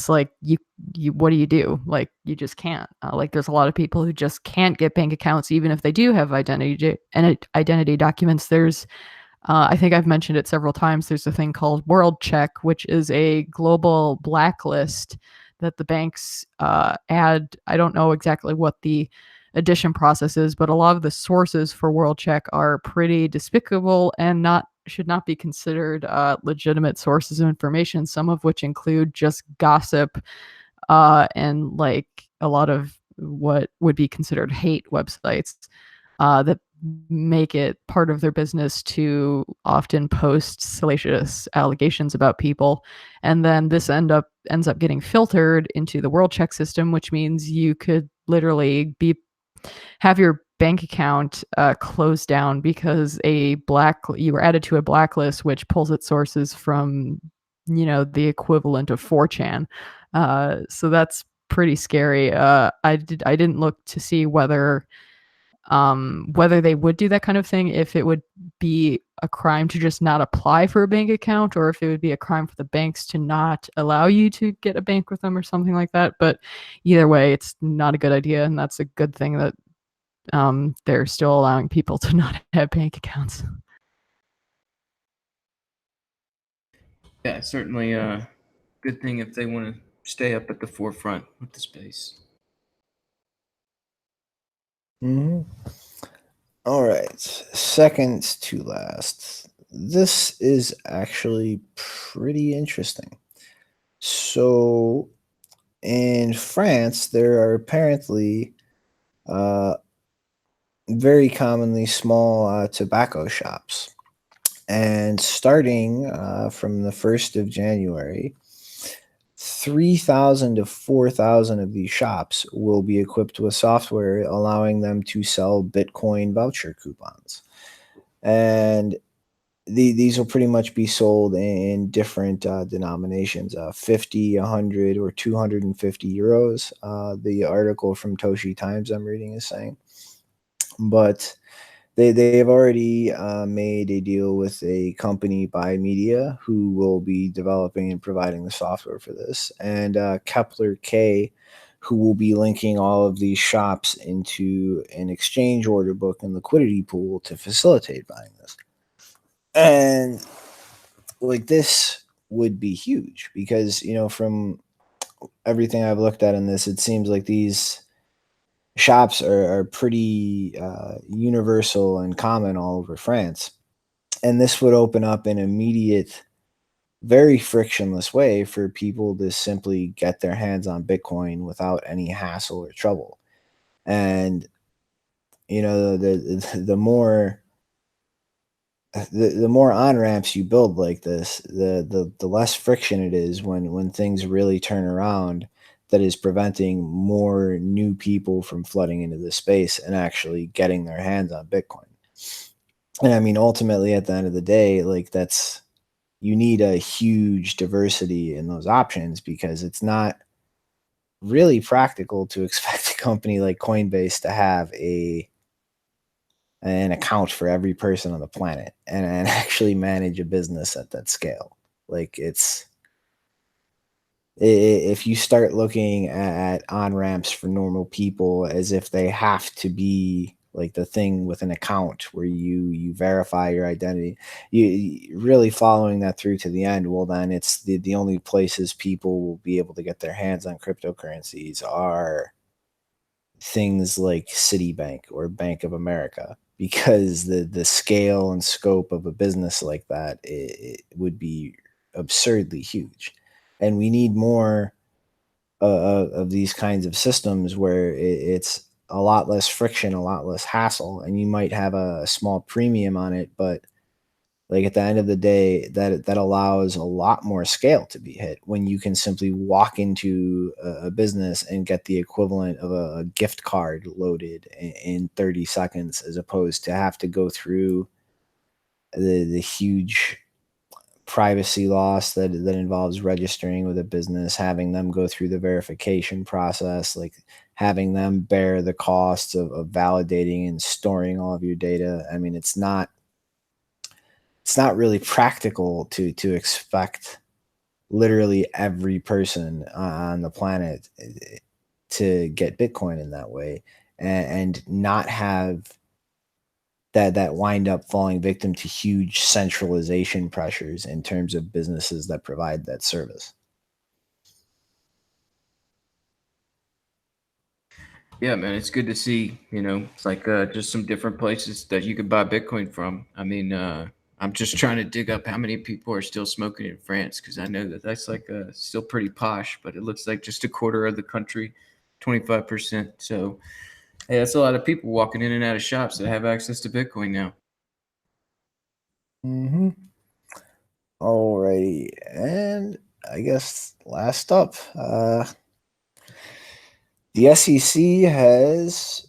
D: like you what do? Like, you just can't. Like, there's a lot of people who just can't get bank accounts even if they do have identity documents. There's I think I've mentioned it several times. There's a thing called World Check, which is a global blacklist that the banks add. I don't know exactly what the addition process is, but a lot of the sources for World Check are pretty despicable and should not be considered legitimate sources of information. Some of which include just gossip and like a lot of what would be considered hate websites that make it part of their business to often post salacious allegations about people, and then this ends up getting filtered into the World Check system, which means you could literally have your bank account closed down because you were added to a blacklist, which pulls its sources from the equivalent of 4chan. So that's pretty scary. I didn't look to see whether they would do that kind of thing, if it would be a crime to just not apply for a bank account, or if it would be a crime for the banks to not allow you to get a bank with them or something like that. But either way, it's not a good idea, and that's a good thing that they're still allowing people to not have bank accounts.
C: Yeah, certainly a good thing if they want to stay up at the forefront with the space.
B: Mm-hmm. All right, second to last. This is actually pretty interesting. So, in France, there are apparently very commonly small tobacco shops. And starting from the 1st of January, 3,000 to 4,000 of these shops will be equipped with software allowing them to sell Bitcoin voucher coupons. And these will pretty much be sold in different denominations, 50, 100, or 250 euros. The article from Toshi Times I'm reading is saying. But they've already made a deal with a company, Buy Media, who will be developing and providing the software for this, and Kepler K, who will be linking all of these shops into an exchange order book and liquidity pool to facilitate buying this. And like, this would be huge because, from everything I've looked at in this, it seems like these shops are pretty universal and common all over France. And this would open up an immediate, very frictionless way for people to simply get their hands on Bitcoin without any hassle or trouble. And, the more the more on ramps you build like this, the less friction it is when things really turn around, that is preventing more new people from flooding into the space and actually getting their hands on Bitcoin. And I mean, ultimately, at the end of the day, like, you need a huge diversity in those options, because it's not really practical to expect a company like Coinbase to have an account for every person on the planet and actually manage a business at that scale. Like, if you start looking at on-ramps for normal people as if they have to be like the thing with an account where you verify your identity, you really following that through to the end, well, then it's the only places people will be able to get their hands on cryptocurrencies are things like Citibank or Bank of America, because the scale and scope of a business like that, it would be absurdly huge. And we need more of these kinds of systems where it's a lot less friction, a lot less hassle, and you might have a small premium on it, but like, at the end of the day, that allows a lot more scale to be hit when you can simply walk into a business and get the equivalent of a gift card loaded in 30 seconds, as opposed to have to go through the huge privacy loss that involves registering with a business, having them go through the verification process, like having them bear the costs of validating and storing all of your data. I mean, it's not really practical to expect literally every person on the planet to get Bitcoin in that way, and not have that wind up falling victim to huge centralization pressures in terms of businesses that provide that service.
C: Yeah, man, it's good to see, it's like just some different places that you could buy Bitcoin from. I mean, I'm just trying to dig up how many people are still smoking in France, because I know that that's like still pretty posh, but it looks like just a quarter of the country, 25%. So, hey, that's a lot of people walking in and out of shops that have access to Bitcoin now.
B: Mm-hmm. Alrighty, and I guess last up, the SEC has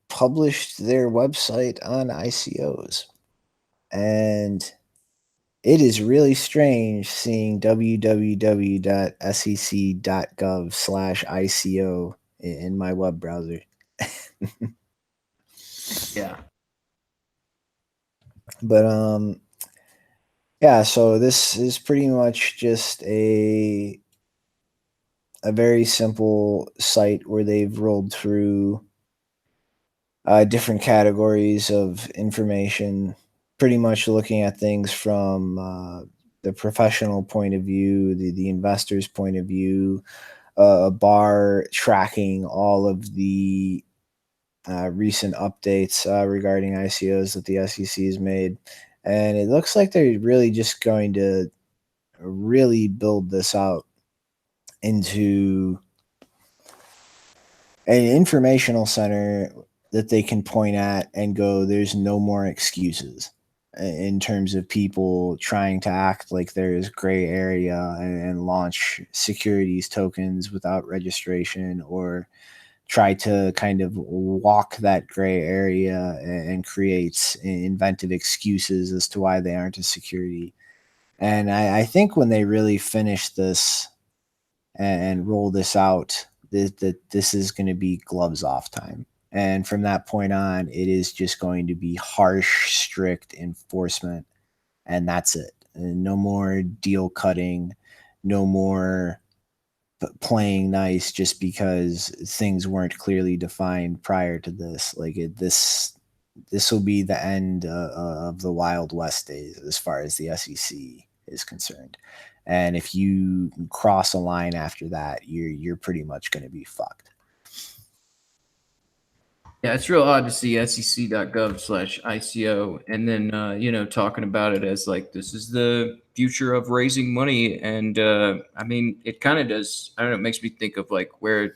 B: published their website on ICOs, and it is really strange seeing www.sec.gov/ICO in my web browser.
C: Yeah.
B: But yeah, so this is pretty much just a very simple site where they've rolled through different categories of information, pretty much looking at things from the professional point of view, the investor's point of view, a bar tracking all of the recent updates regarding ICOs that the SEC has made. And it looks like they're really just going to really build this out into an informational center that they can point at and go, there's no more excuses in terms of people trying to act like there's gray area and launch securities tokens without registration, or try to kind of walk that gray area and create inventive excuses as to why they aren't a security. And I think when they really finish this and roll this out, that this is going to be gloves off time. And from that point on, it is just going to be harsh, strict enforcement. And that's it. And no more deal cutting, no more playing nice just because things weren't clearly defined prior to this. Like this will be the end of the Wild West days as far as the SEC is concerned. And if you cross a line after that, you're pretty much going to be fucked.
C: Yeah, it's real odd to see sec.gov/ICO and then, talking about it as like this is the future of raising money. And I mean, it kind of does. I don't know. It makes me think of like where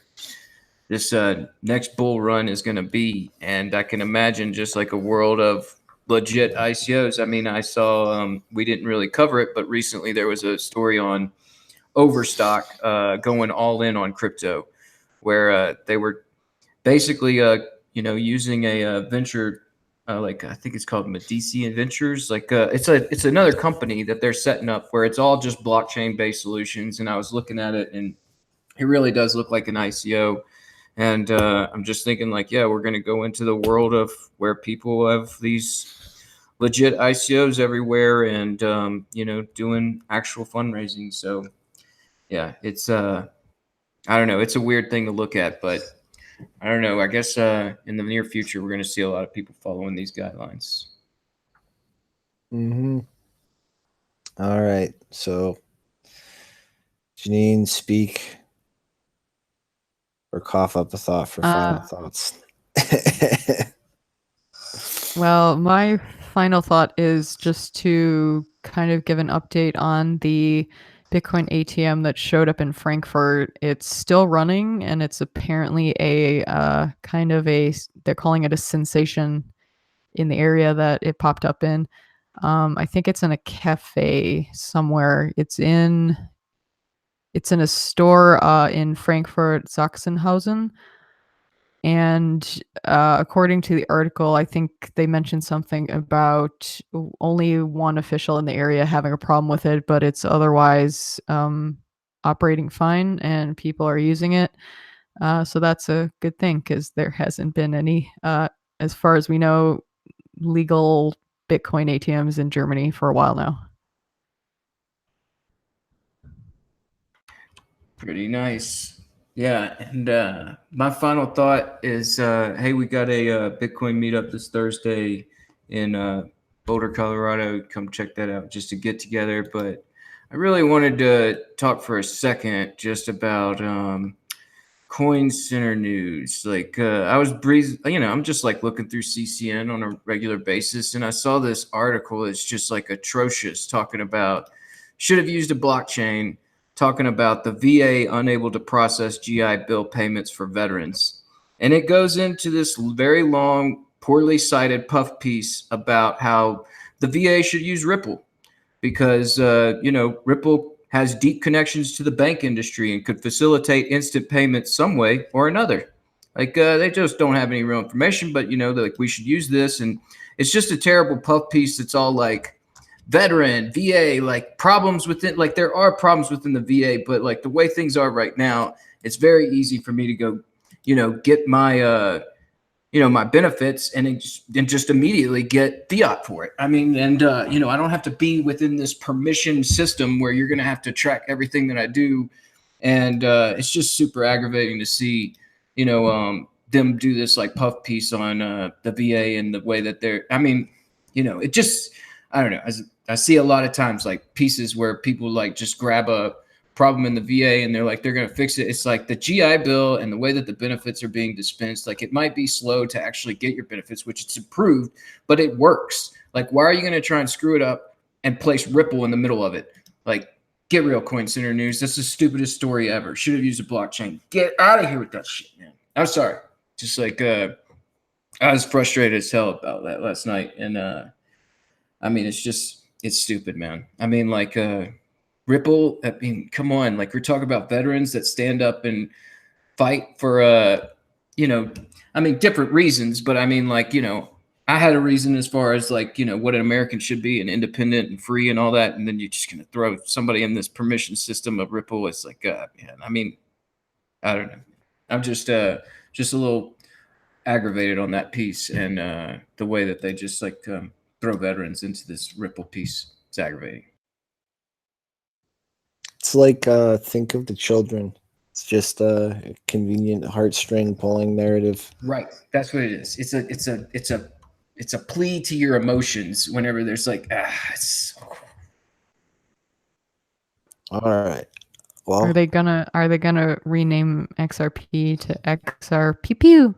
C: this next bull run is going to be. And I can imagine just like a world of legit ICOs. I mean, I saw we didn't really cover it, but recently there was a story on Overstock going all in on crypto, where they were basically using a venture, like I think it's called Medici Ventures. Like it's another company that they're setting up where it's all just blockchain based solutions. And I was looking at it, and it really does look like an ICO. And I'm just thinking, like, yeah, we're going to go into the world of where people have these legit ICOs everywhere, and doing actual fundraising. So yeah, it's I don't know, it's a weird thing to look at, but I don't know. I guess in the near future, we're going to see a lot of people following these guidelines.
B: Mm-hmm. All right. So, Janine, speak or cough up a thought for final thoughts.
D: Well, my final thought is just to kind of give an update on the Bitcoin ATM that showed up in Frankfurt. It's still running, and it's apparently a kind of they're calling it a sensation in the area that it popped up in. I think it's in a cafe somewhere. It's in a store in Frankfurt, Sachsenhausen. And according to the article, I think they mentioned something about only one official in the area having a problem with it, but it's otherwise operating fine and people are using it. So that's a good thing because there hasn't been any, as far as we know, legal Bitcoin ATMs in Germany for a while now.
C: Pretty nice. Yeah, and my final thought is, hey, we got a Bitcoin meetup this Thursday in Boulder, Colorado. Come check that out, just to get together. But I really wanted to talk for a second just about Coin Center news. Like I was I'm just like looking through CCN on a regular basis, and I saw this article. It's just like atrocious, talking about should have used a blockchain, talking about the VA unable to process GI Bill payments for veterans. And it goes into this very long, poorly cited puff piece about how the VA should use Ripple because, Ripple has deep connections to the bank industry and could facilitate instant payments some way or another. Like they just don't have any real information, but, they're like, we should use this. And it's just a terrible puff piece that's all like, veteran, VA, like problems within, like there are problems within the VA, but like the way things are right now, it's very easy for me to go, get my, my benefits and just immediately get fiat for it. I mean, and, I don't have to be within this permission system where you're going to have to track everything that I do. And it's just super aggravating to see, them do this like puff piece on the VA and the way that they're, I mean, it just, I don't know. I see a lot of times like pieces where people like just grab a problem in the VA and they're like, they're going to fix it. It's like the GI Bill and the way that the benefits are being dispensed. Like it might be slow to actually get your benefits, which it's improved, but it works. Like, why are you going to try and screw it up and place Ripple in the middle of it? Like, get real, Coin Center news. That's the stupidest story ever. Should have used a blockchain. Get out of here with that shit, man. I'm sorry. Just like, I was frustrated as hell about that last night. And, I mean, it's stupid, man. I mean, like, Ripple, I mean, come on. Like, we're talking about veterans that stand up and fight for, I mean, different reasons, but I mean, like, I had a reason as far as like, what an American should be and independent and free and all that. And then you're just going to throw somebody in this permission system of Ripple. It's like, man, I mean, I don't know. I'm just a little aggravated on that piece and the way that they just like, throw veterans into this Ripple piece. It's aggravating.
B: It's like think of the children. It's just a convenient heartstring pulling narrative.
C: Right. That's what it is. It's a plea to your emotions whenever there's like,
B: All right. Well,
D: Are they gonna rename XRP to XRP?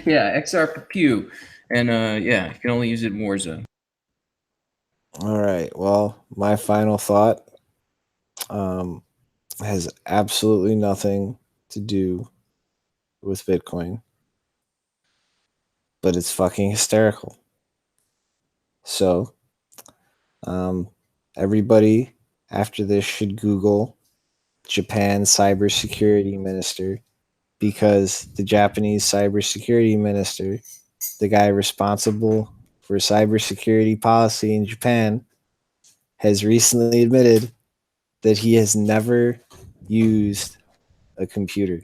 C: yeah, XR Pew. And you can only use it in Warzone.
B: all right. Well, my final thought has absolutely nothing to do with Bitcoin, but it's fucking hysterical. So, everybody after this should Google Japan cybersecurity minister, because the Japanese cybersecurity minister, the guy responsible for cybersecurity policy in Japan, has recently admitted that he has never used a computer.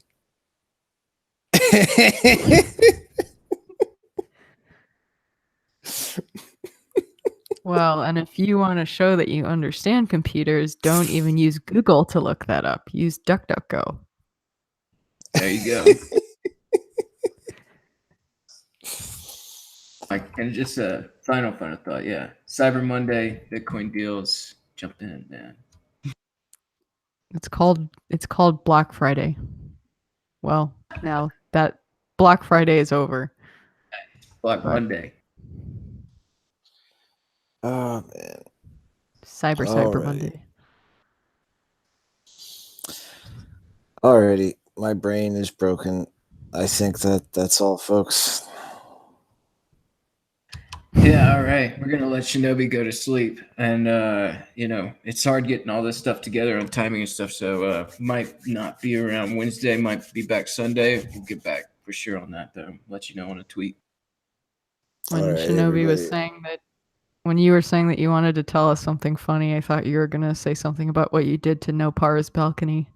D: Well, and if you want to show that you understand computers, don't even use Google to look that up. Use DuckDuckGo.
C: There you go. And just a final thought. Yeah. Cyber Monday, Bitcoin deals. Jump in, man.
D: It's called Black Friday. Well, now that Black Friday is over.
C: Black Monday.
B: Oh man.
D: Cyber
B: Alrighty.
D: Monday.
B: Alrighty. My brain is broken. I think that's all, folks.
C: Yeah, all right. We're gonna let Shinobi go to sleep, and you know it's hard getting all this stuff together on timing and stuff. So might not be around Wednesday. Might be back Sunday. We'll get back for sure on that though. Let you know on a tweet.
D: When
B: All right,
D: Shinobi was
B: everybody.
D: saying that, when you were saying that you wanted to tell us something funny, I thought you were gonna say something about what you did to Nopara's balcony.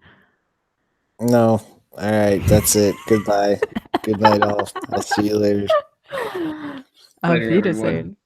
B: No. All right, that's it. Goodbye. Good night, all. I'll see you later.
D: Auf
C: Later, everyone.
D: Wiedersehen.